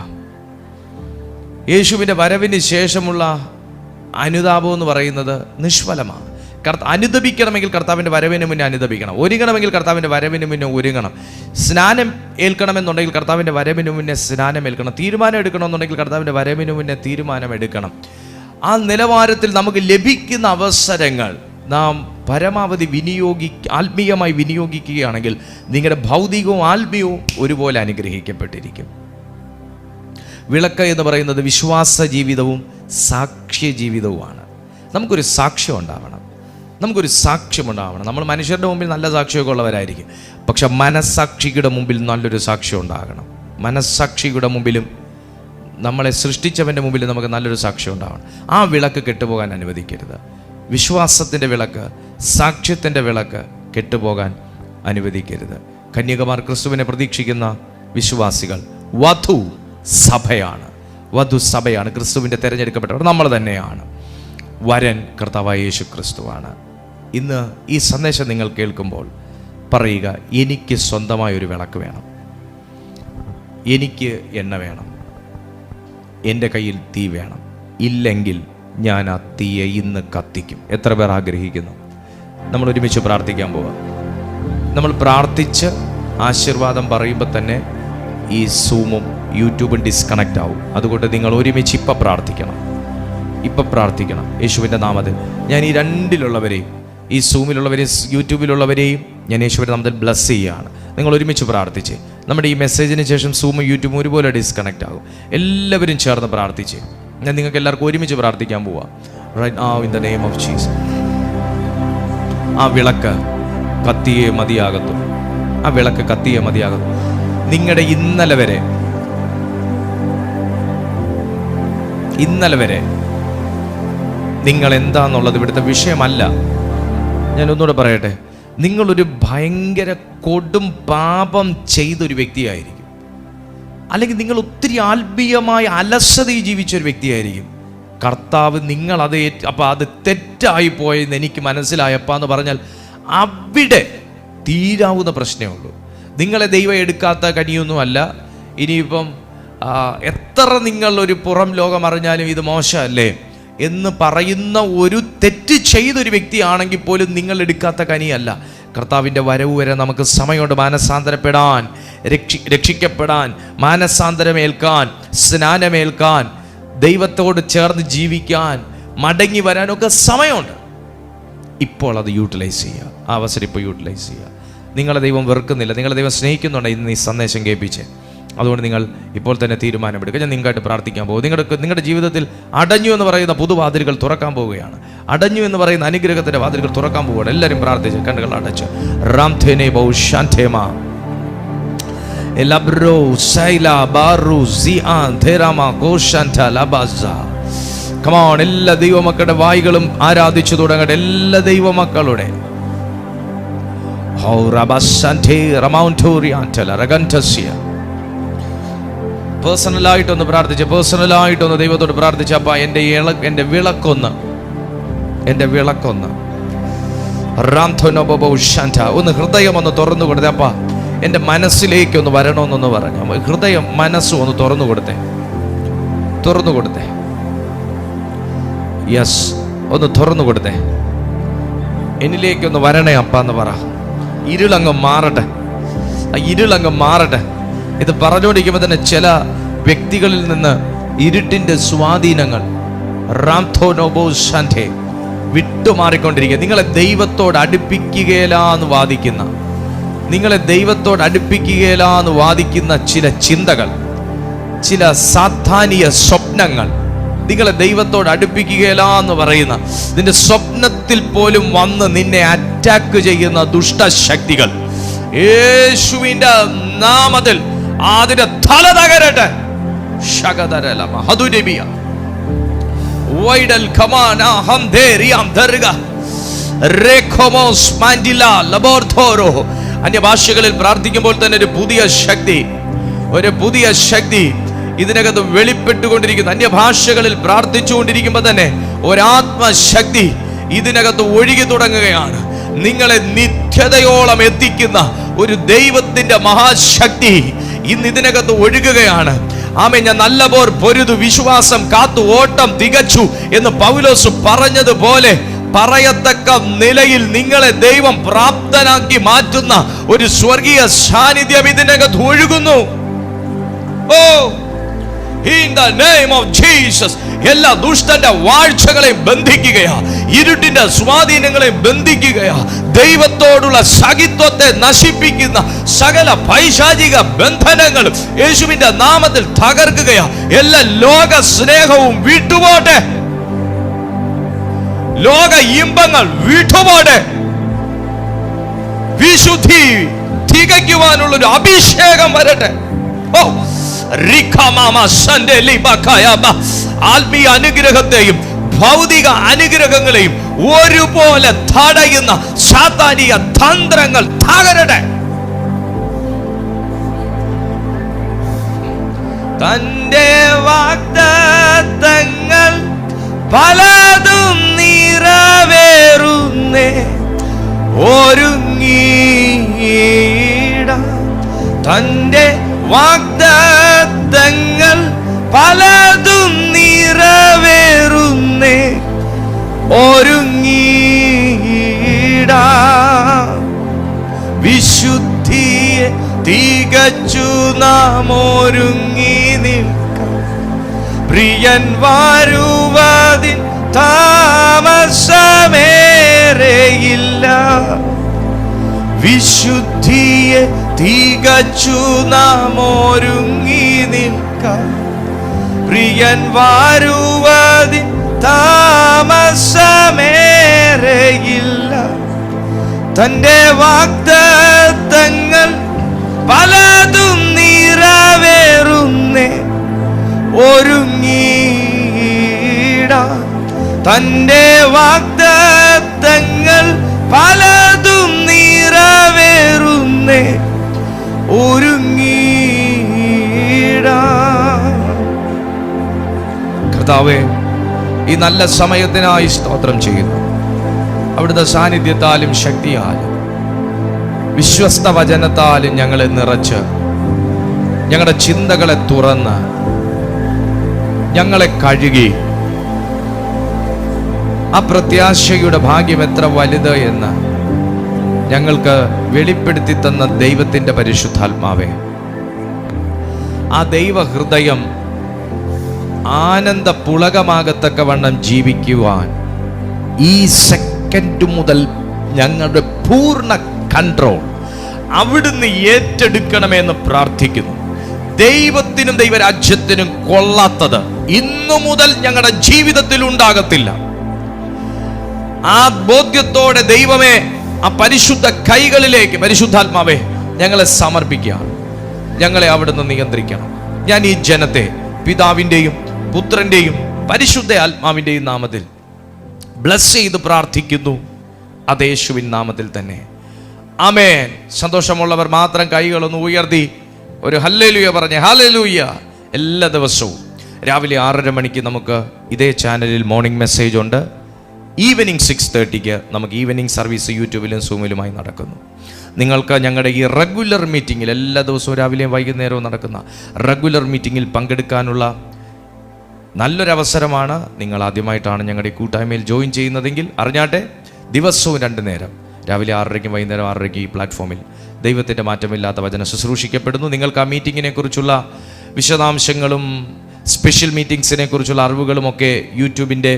യേശുവിൻ്റെ വരവിന് ശേഷമുള്ള അനുതാപം എന്ന് പറയുന്നത് നിഷ്ഫലമാണ്. അനുദപിക്കണമെങ്കിൽ കർത്താവിൻ്റെ വരവിന് മുന്നേ അനുദപിക്കണം. ഒരുങ്ങണമെങ്കിൽ കർത്താവിൻ്റെ വരവിന് മുന്നേ ഒരുങ്ങണം. സ്നാനം ഏൽക്കണമെന്നുണ്ടെങ്കിൽ കർത്താവിൻ്റെ വരവിന് മുന്നേ സ്നാനം ഏൽക്കണം. തീരുമാനം എടുക്കണമെന്നുണ്ടെങ്കിൽ കർത്താവിൻ്റെ വരവിന് മുന്നേ തീരുമാനം എടുക്കണം. ആ നിലവാരത്തിൽ നമുക്ക് ലഭിക്കുന്ന അവസരങ്ങൾ നാം പരമാവധി ആത്മീയമായി വിനിയോഗിക്കുകയാണെങ്കിൽ നിങ്ങളുടെ ഭൗതികവും ആത്മീയവും ഒരുപോലെ അനുഗ്രഹിക്കപ്പെട്ടിരിക്കും. വിളക്ക് എന്ന് പറയുന്നത് വിശ്വാസ ജീവിതവും സാക്ഷ്യ ജീവിതവുമാണ്. നമുക്കൊരു സാക്ഷ്യം ഉണ്ടാവണം. നമ്മൾ മനുഷ്യരുടെ മുമ്പിൽ നല്ല സാക്ഷിയൊക്കെ ഉള്ളവരായിരിക്കും. പക്ഷെ മനസ്സാക്ഷിയുടെ മുമ്പിൽ നല്ലൊരു സാക്ഷ്യം ഉണ്ടാകണം. മനസ്സാക്ഷിയുടെ മുമ്പിലും നമ്മളെ സൃഷ്ടിച്ചവൻ്റെ മുമ്പിൽ നമുക്ക് നല്ലൊരു സാക്ഷ്യം ഉണ്ടാവണം. ആ വിളക്ക് കെട്ടുപോകാൻ അനുവദിക്കരുത്. വിശ്വാസത്തിൻ്റെ വിളക്ക്, സാക്ഷ്യത്തിൻ്റെ വിളക്ക് കെട്ടുപോകാൻ അനുവദിക്കരുത്. കന്യകമാർ ക്രിസ്തുവിനെ പ്രതീക്ഷിക്കുന്ന വിശ്വാസികൾ. വധു സഭയാണ്. ക്രിസ്തുവിൻ്റെ തിരഞ്ഞെടുക്കപ്പെട്ടവർ നമ്മൾ തന്നെയാണ്. വരൻ കർത്താവായ യേശു ക്രിസ്തുവാണ്. ഇന്ന് ഈ സന്ദേശം നിങ്ങൾ കേൾക്കുമ്പോൾ പറയുക, എനിക്ക് സ്വന്തമായൊരു വിളക്ക് വേണം, എനിക്ക് എണ്ണ വേണം, എൻ്റെ കയ്യിൽ തീ വേണം. ഇല്ലെങ്കിൽ ഞാൻ ആ തീയെ ഇന്ന് കത്തിക്കും. എത്ര പേർ ആഗ്രഹിക്കുന്നു? നമ്മൾ ഒരുമിച്ച് പ്രാർത്ഥിക്കാൻ പോവാം. നമ്മൾ പ്രാർത്ഥിച്ച് ആശീർവാദം പറയുമ്പോൾ തന്നെ ഈ സൂമും യൂട്യൂബും ഡിസ്കണക്റ്റ് ആവും. അതുകൊണ്ട് നിങ്ങൾ ഒരുമിച്ച് ഇപ്പം പ്രാർത്ഥിക്കണം യേശുവിൻ്റെ നാമത്തിൽ. ഞാൻ ഈ രണ്ടിലുള്ളവരെയും, ഈ സൂമിലുള്ളവരെയും യൂട്യൂബിലുള്ളവരെയും ഞാൻ യേശുവിൻ്റെ നാമത്തിൽ ബ്ലസ് ചെയ്യുകയാണ്. നിങ്ങൾ ഒരുമിച്ച് പ്രാർത്ഥിച്ച്, നമ്മുടെ ഈ മെസ്സേജിന് ശേഷം സൂമും യൂട്യൂബും ഒരുപോലെ ഡിസ്കണക്റ്റ് ആകും. എല്ലാവരും ചേർന്ന് പ്രാർത്ഥിച്ച് ഞാൻ നിങ്ങൾക്ക് എല്ലാവർക്കും ഒരുമിച്ച് പ്രാർത്ഥിക്കാൻ പോവാം. Right now in the name of Jesus. ആ വിളക്ക് കത്തിയേ മതിയാകത്തു. നിങ്ങളുടെ ഇന്നലെ വരെ ഇന്നലെ വരെ നിങ്ങൾ എന്താന്നുള്ളത് ഇവിടുത്തെ വിഷയമല്ല. ഞാൻ ഒന്നുകൂടെ പറയട്ടെ, നിങ്ങളൊരു ഭയങ്കര കൊടും പാപം ചെയ്തൊരു വ്യക്തിയായിരിക്കും, അല്ലെങ്കിൽ നിങ്ങൾ ഒത്തിരി ആത്മീയമായ അലസതയിൽ ജീവിച്ചൊരു വ്യക്തിയായിരിക്കും. കർത്താവ് നിങ്ങളത് അപ്പം അത് തെറ്റായി പോയെന്ന് എനിക്ക് മനസ്സിലായപ്പാ എന്ന് പറഞ്ഞാൽ അവിടെ തീരാവുന്ന പ്രശ്നമേ ഉള്ളൂ. നിങ്ങളെ ദൈവം എടുക്കാത്ത കനിയൊന്നുമല്ല. ഇനിയിപ്പം എത്ര നിങ്ങൾ ഒരു പുറം ലോകം അറിഞ്ഞാലും ഇത് മോശമല്ലേ എന്ന് പറയുന്ന ഒരു തെറ്റ് ചെയ്തൊരു വ്യക്തിയാണെങ്കിൽ പോലും നിങ്ങൾ എടുക്കാത്ത കനിയല്ല. കർത്താവിൻ്റെ വരവ് വരെ നമുക്ക് സമയമുണ്ട് മാനസാന്തരപ്പെടാൻ, രക്ഷിക്കപ്പെടാൻ, മാനസാന്തരമേൽക്കാൻ, സ്നാനമേൽക്കാൻ, ദൈവത്തോട് ചേർന്ന് ജീവിക്കാൻ, മടങ്ങി വരാനൊക്കെ സമയമുണ്ട്. ഇപ്പോൾ അത് യൂട്ടിലൈസ് ചെയ്യുക. ആ അവസരം ഇപ്പോൾ യൂട്ടിലൈസ് ചെയ്യുക. നിങ്ങളെ ദൈവം വെറുക്കുന്നില്ല, നിങ്ങളെ ദൈവം സ്നേഹിക്കുന്നുണ്ട്. ഇന്ന് ഈ സന്ദേശം കേൾപ്പിച്ച് അതുകൊണ്ട് നിങ്ങൾ ഇപ്പോൾ തന്നെ തീരുമാനമെടുക്കുക. ഞാൻ നിങ്ങൾക്കായിട്ട് പ്രാർത്ഥിക്കാൻ പോകും. നിങ്ങളുടെ ജീവിതത്തിൽ അടഞ്ഞു എന്ന് പറയുന്ന പുതുവാതിലുകൾ തുറക്കാൻ പോവുകയാണ്. അടഞ്ഞു എന്ന് പറയുന്ന അനുഗ്രഹത്തിന്റെ വാതിലുകൾ തുറക്കാൻ പോവുകയാണ്. എല്ലാവരും പ്രാർത്ഥിച്ച് കണ്ണുകൾ അടച്ച് റാംഥേനെ ബൗഷാന്ഥേമ എലബ്രോ സൈല ബാറു സിആൻ ഥേരാമ കോഷാന്ഥ ലബാസ. കം ഓൺ, എല്ലാ ദൈവമക്കളുടെ വായികളും ആരാധിച്ചു തുടങ്ങട്ടെ. എല്ലാ ദൈവമക്കളുടെ ഹൗ റബസന്ഥേ റമൗന്റോറിയാന്റല റഗന്റസിയ പേഴ്സണലായിട്ടൊന്ന് പ്രാർത്ഥിച്ച്, പേഴ്സണലായിട്ടൊന്ന് ദൈവത്തോട് പ്രാർത്ഥിച്ച്, അപ്പ എൻ്റെ വിളക്കൊന്ന് ഒന്ന് ഹൃദയം ഒന്ന് തുറന്നു കൊടുത്തേ. അപ്പ എൻ്റെ മനസ്സിലേക്ക് ഒന്ന് വരണമെന്നൊന്ന് പറഞ്ഞു. ഹൃദയം മനസ്സും ഒന്ന് തുറന്നു കൊടുത്തേ. യെസ്, ഒന്ന് തുറന്നു കൊടുത്തേ. എന്നിലേക്കൊന്ന് വരണേ അപ്പ എന്ന് പറ. ഇരുളങ്ങ് മാറട്ടെ. ഇത് പറഞ്ഞുകൊണ്ടിരിക്കുമ്പോൾ തന്നെ ചില വ്യക്തികളിൽ നിന്ന് ഇരുട്ടിന്റെ സ്വാധീനങ്ങൾ വിട്ടുമാറിക്കൊണ്ടിരിക്കുക. നിങ്ങളെ ദൈവത്തോട് അടുപ്പിക്കുകയില്ലാന്ന് വാദിക്കുന്ന ചില ചിന്തകൾ, ചില സാധാനിക സ്വപ്നങ്ങൾ, നിങ്ങളെ ദൈവത്തോട് അടുപ്പിക്കുകയില്ലാന്ന് പറയുന്ന, നിന്റെ സ്വപ്നത്തിൽ പോലും വന്ന് നിന്നെ അറ്റാക്ക് ചെയ്യുന്ന ദുഷ്ടശക്തികൾ യേശുവിന്റെ നാമത്തിൽ അതിന്റെ തല തകരട്ടെ. അന്യഭാഷകളിൽ പ്രാർത്ഥിക്കുമ്പോൾ തന്നെ ഒരു പുതിയ ശക്തി ഇതിനകത്ത് വെളിപ്പെട്ടുകൊണ്ടിരിക്കുന്നു. അന്യഭാഷകളിൽ പ്രാർത്ഥിച്ചുകൊണ്ടിരിക്കുമ്പോൾ തന്നെ ഒരാത്മശക്തി ഇതിനകത്ത് ഒഴുകി തുടങ്ങുകയാണ്. നിങ്ങളെ നിത്യതയോളം എത്തിക്കുന്ന ഒരു ദൈവത്തിന്റെ മഹാശക്തി ഇന്ന് ഇതിനകത്ത് ഒഴുകുകയാണ്. ആമേൻ. ഞാൻ നല്ലപോർ പൊരുതു, വിശ്വാസം കാത്തു, ഓട്ടം തികച്ചു എന്ന് പൗലോസ് പറഞ്ഞതുപോലെ പറയത്തക്ക നിലയിൽ നിങ്ങളെ ദൈവം പ്രാപ്തനാക്കി മാറ്റുന്ന ഒരു സ്വർഗീയ സാന്നിധ്യം ഇതിനകത്ത് ഒഴുകുന്നു. ഓ, in the name of Jesus, എല്ലാ ദുഷ്ടന്റെ വാഴ്ചകളെയും ബന്ധിക്കുകയാ, ഇരുട്ടിന്റെ സ്വാധീനങ്ങളെയും ബന്ധിക്കുകയാ, ദൈവത്തോടുള്ള സഖിത്വത്തെ നശിപ്പിക്കുന്ന സകല പൈശാചിക ബന്ധനങ്ങളും യേശുവിന്റെ നാമത്തിൽ തകർക്കുകയാ. എല്ലാ ലോക സ്നേഹവും വിട്ടുപോട്ടെ, ലോക ഇമ്പങ്ങൾ വിട്ടുപോട്ടെ. വിശുദ്ധി തികയ്ക്കുവാനുള്ളൊരു അഭിഷേകം വരട്ടെ. ഓ, ആത്മീയ അനുഗ്രഹത്തെയും ഭൗതിക അനുഗ്രഹങ്ങളെയും ഒരുപോലെ തടയുന്ന സാത്താനിക തന്ത്രങ്ങൾ തകരട്ടെ. തന്റെ വാഗ്ദത്തങ്ങൾ പലതും നിറവേറുന്നേ ഒരുങ്ങിയിടാം. തന്റെ വാഗ്ദത്തങ്ങൾ പലതും നിറവേറുന്നേ ഒരുങ്ങിയിടാം. വിശുദ്ധിയെ തികച്ചു നാം ഒരുങ്ങി നിൽക്കാം. പ്രിയൻ വരുവതിൻ താമസമേറെയില്ല. വിശുദ്ധിയെ തികച്ചു നാം ഒരുങ്ങി നിൽക്കാം. പ്രിയൻ വരുവതിൻ താമസമേറെയില്ല. തന്റെ വാഗ്ദത്തങ്ങൾ പലതും നിറവേറുന്നേ ഒരുങ്ങി തന്റെ വാഗ്ദത്തങ്ങൾ പലതും നിറവേറുന്നേ ഒരുങ്ങിയിടാം. കർത്താവേ, ഈ നല്ല സമയത്തിനായി സ്തോത്രം ചെയ്യുന്നു. അവിടുത്തെ സാന്നിധ്യത്താലും ശക്തിയാലും വിശ്വസ്ത വചനത്താലും ഞങ്ങളെ നിറച്ച്, ഞങ്ങളുടെ ചിന്തകളെ തുറന്ന്, ഞങ്ങളെ കഴുകി, ആ പ്രത്യാശയുടെ ഭാഗ്യം എത്ര വലുത് എന്ന് ഞങ്ങൾക്ക് വെളിപ്പെടുത്തി തന്ന ദൈവത്തിൻ്റെ പരിശുദ്ധാത്മാവേ, ആ ദൈവഹൃദയം ആനന്ദ പുളകമാകത്തക്കവണ്ണം ജീവിക്കുവാൻ ഈ സെക്കൻഡ് മുതൽ ഞങ്ങളുടെ പൂർണ്ണ കൺട്രോൾ അവിടുന്ന് ഏറ്റെടുക്കണമെന്ന് പ്രാർത്ഥിക്കുന്നു. ദൈവത്തിനും ദൈവരാജ്യത്തിനും കൊള്ളാത്തത് ഇന്നു മുതൽ ഞങ്ങളുടെ ജീവിതത്തിൽ ഉണ്ടാകത്തില്ല. ആ ബോധ്യത്തോടെ ദൈവമേ, ആ പരിശുദ്ധ കൈകളിലേക്ക് പരിശുദ്ധാത്മാവേ ഞങ്ങളെ സമർപ്പിക്കുക. ഞങ്ങളെ അവിടുന്ന് നിയന്ത്രിക്കണം. ഞാൻ ഈ ജനത്തെ പിതാവിൻ്റെയും പുത്രൻ്റെയും പരിശുദ്ധ ആത്മാവിൻ്റെയും നാമത്തിൽ ബ്ലസ് ചെയ്ത് പ്രാർത്ഥിക്കുന്നു, അത് യേശുവിൻ നാമത്തിൽ തന്നെ. ആമേൻ. സന്തോഷമുള്ളവർ മാത്രം കൈകളൊന്ന് ഉയർത്തി ഒരു ഹല്ലേലൂയ പറഞ്ഞ് ഹല്ലേലൂയ. എല്ലാ ദിവസവും രാവിലെ 6:30 മണിക്ക് നമുക്ക് ഇതേ ചാനലിൽ മോർണിംഗ് മെസ്സേജ് ഉണ്ട്. ഈവനിങ് 6:30 നമുക്ക് ഈവനിങ് സർവീസ് യൂട്യൂബിലും സൂമിലുമായി നടക്കുന്നു. നിങ്ങൾക്ക് ഞങ്ങളുടെ ഈ റെഗുലർ മീറ്റിങ്ങിൽ എല്ലാ ദിവസവും രാവിലെയും വൈകുന്നേരവും നടക്കുന്ന റെഗുലർ മീറ്റിങ്ങിൽ പങ്കെടുക്കാനുള്ള നല്ലൊരവസരമാണ്. നിങ്ങൾ ആദ്യമായിട്ടാണ് ഞങ്ങളുടെ ഈ കൂട്ടായ്മയിൽ ജോയിൻ ചെയ്യുന്നതെങ്കിൽ അറിഞ്ഞാട്ടെ, ദിവസവും 2 നേരം രാവിലെ 6:30 വൈകുന്നേരം 6:30 ഈ പ്ലാറ്റ്ഫോമിൽ ദൈവത്തിൻ്റെ മാറ്റമില്ലാത്ത വചനം ശുശ്രൂഷിക്കപ്പെടുന്നു. നിങ്ങൾക്ക് ആ മീറ്റിങ്ങിനെ കുറിച്ചുള്ള വിശദാംശങ്ങളും സ്പെഷ്യൽ മീറ്റിംഗ്സിനെ കുറിച്ചുള്ള അറിവുകളുമൊക്കെ യൂട്യൂബിൻ്റെ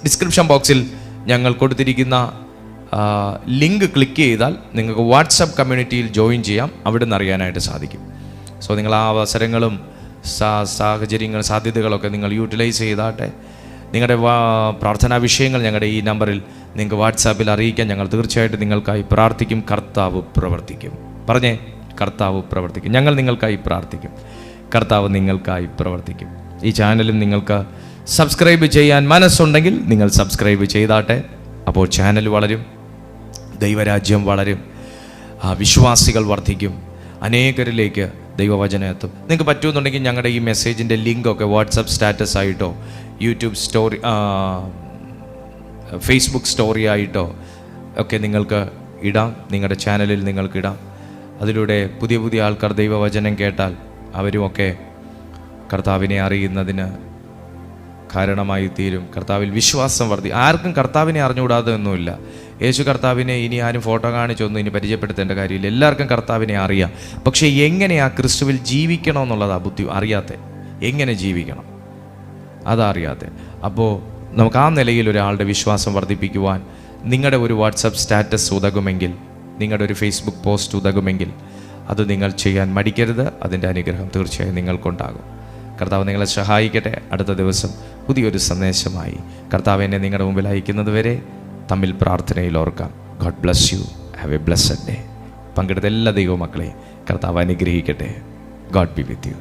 ഡിസ്ക്രിപ്ഷൻ ബോക്സിൽ ഞങ്ങൾ കൊടുത്തിരിക്കുന്ന ലിങ്ക് ക്ലിക്ക് ചെയ്താൽ നിങ്ങൾക്ക് വാട്സപ്പ് കമ്മ്യൂണിറ്റിയിൽ ജോയിൻ ചെയ്യാം. അവിടെ നിന്ന് അറിയാനായിട്ട് സാധിക്കും. സോ നിങ്ങൾ ആ അവസരങ്ങളും സാഹചര്യങ്ങൾ സാധ്യതകളൊക്കെ നിങ്ങൾ യൂട്ടിലൈസ് ചെയ്താട്ടെ. നിങ്ങളുടെ പ്രാർത്ഥനാ വിഷയങ്ങൾ ഞങ്ങളുടെ ഈ നമ്പറിൽ നിങ്ങൾക്ക് വാട്സാപ്പിൽ അറിയിക്കാൻ ഞങ്ങൾ തീർച്ചയായിട്ടും നിങ്ങൾക്കായി പ്രാർത്ഥിക്കും. കർത്താവ് പ്രവർത്തിക്കും. പറഞ്ഞേ, കർത്താവ് പ്രവർത്തിക്കും. ഞങ്ങൾ നിങ്ങൾക്കായി പ്രാർത്ഥിക്കും. കർത്താവ് നിങ്ങൾക്കായി പ്രവർത്തിക്കും. ഈ ചാനലും നിങ്ങൾക്ക് സബ്സ്ക്രൈബ് ചെയ്യാൻ മനസ്സുണ്ടെങ്കിൽ നിങ്ങൾ സബ്സ്ക്രൈബ് ചെയ്താട്ടെ. അപ്പോൾ ചാനൽ വളരും, ദൈവരാജ്യം വളരും, വിശ്വാസികൾ വർദ്ധിക്കും, അനേകരിലേക്ക് ദൈവവചനം എത്തും. നിങ്ങൾക്ക് പറ്റുമെന്നുണ്ടെങ്കിൽ ഞങ്ങളുടെ ഈ മെസ്സേജിൻ്റെ ലിങ്കൊക്കെ വാട്സപ്പ് സ്റ്റാറ്റസ് ആയിട്ടോ യൂട്യൂബ് സ്റ്റോറി ഫേസ്ബുക്ക് സ്റ്റോറി ആയിട്ടോ ഒക്കെ നിങ്ങൾക്ക് ഇടാം. നിങ്ങളുടെ ചാനലിൽ നിങ്ങൾക്ക് ഇടാം. അതിലൂടെ പുതിയ പുതിയ ആൾക്കാർ ദൈവവചനം കേട്ടാൽ അവരുമൊക്കെ കർത്താവിനെ അറിയുന്നതിന് കാരണമായി തീരും. കർത്താവിൽ വിശ്വാസം ആർക്കും കർത്താവിനെ അറിഞ്ഞുകൂടാതെ ഒന്നുമില്ല. യേശു കർത്താവിനെ ഇനി ആരും ഫോട്ടോ കാണിച്ചൊന്നും ഇനി പരിചയപ്പെടുത്തേണ്ട കാര്യമില്ല. എല്ലാവർക്കും കർത്താവിനെ അറിയാം. പക്ഷേ എങ്ങനെയാ ക്രിസ്തുവിൽ ജീവിക്കണമെന്നുള്ളതാ ബുദ്ധി അറിയാത്ത. എങ്ങനെ ജീവിക്കണം അതറിയാതെ. അപ്പോൾ നമുക്ക് ആ നിലയിൽ ഒരാളുടെ വിശ്വാസം വർദ്ധിപ്പിക്കുവാൻ നിങ്ങളുടെ ഒരു വാട്സപ്പ് സ്റ്റാറ്റസ് ഉതകുമെങ്കിൽ, നിങ്ങളുടെ ഒരു ഫേസ്ബുക്ക് പോസ്റ്റ് ഉതകുമെങ്കിൽ അത് നിങ്ങൾ ചെയ്യാൻ മടിക്കരുത്. അതിൻ്റെ അനുഗ്രഹം തീർച്ചയായും നിങ്ങൾക്കുണ്ടാകും. കർത്താവ് നിങ്ങളെ സഹായിക്കട്ടെ. അടുത്ത ദിവസം പുതിയൊരു സന്ദേശമായി കർത്താവ് എന്നെ നിങ്ങളുടെ മുമ്പിൽ അയക്കുന്നത് വരെ തമ്മിൽ പ്രാർത്ഥനയിൽ ഓർക്കാം. God bless you. Have A blessed day. പങ്കെടുത്ത എല്ലാ ദൈവമക്കളെയും കർത്താവ് അനുഗ്രഹിക്കട്ടെ. God B with you.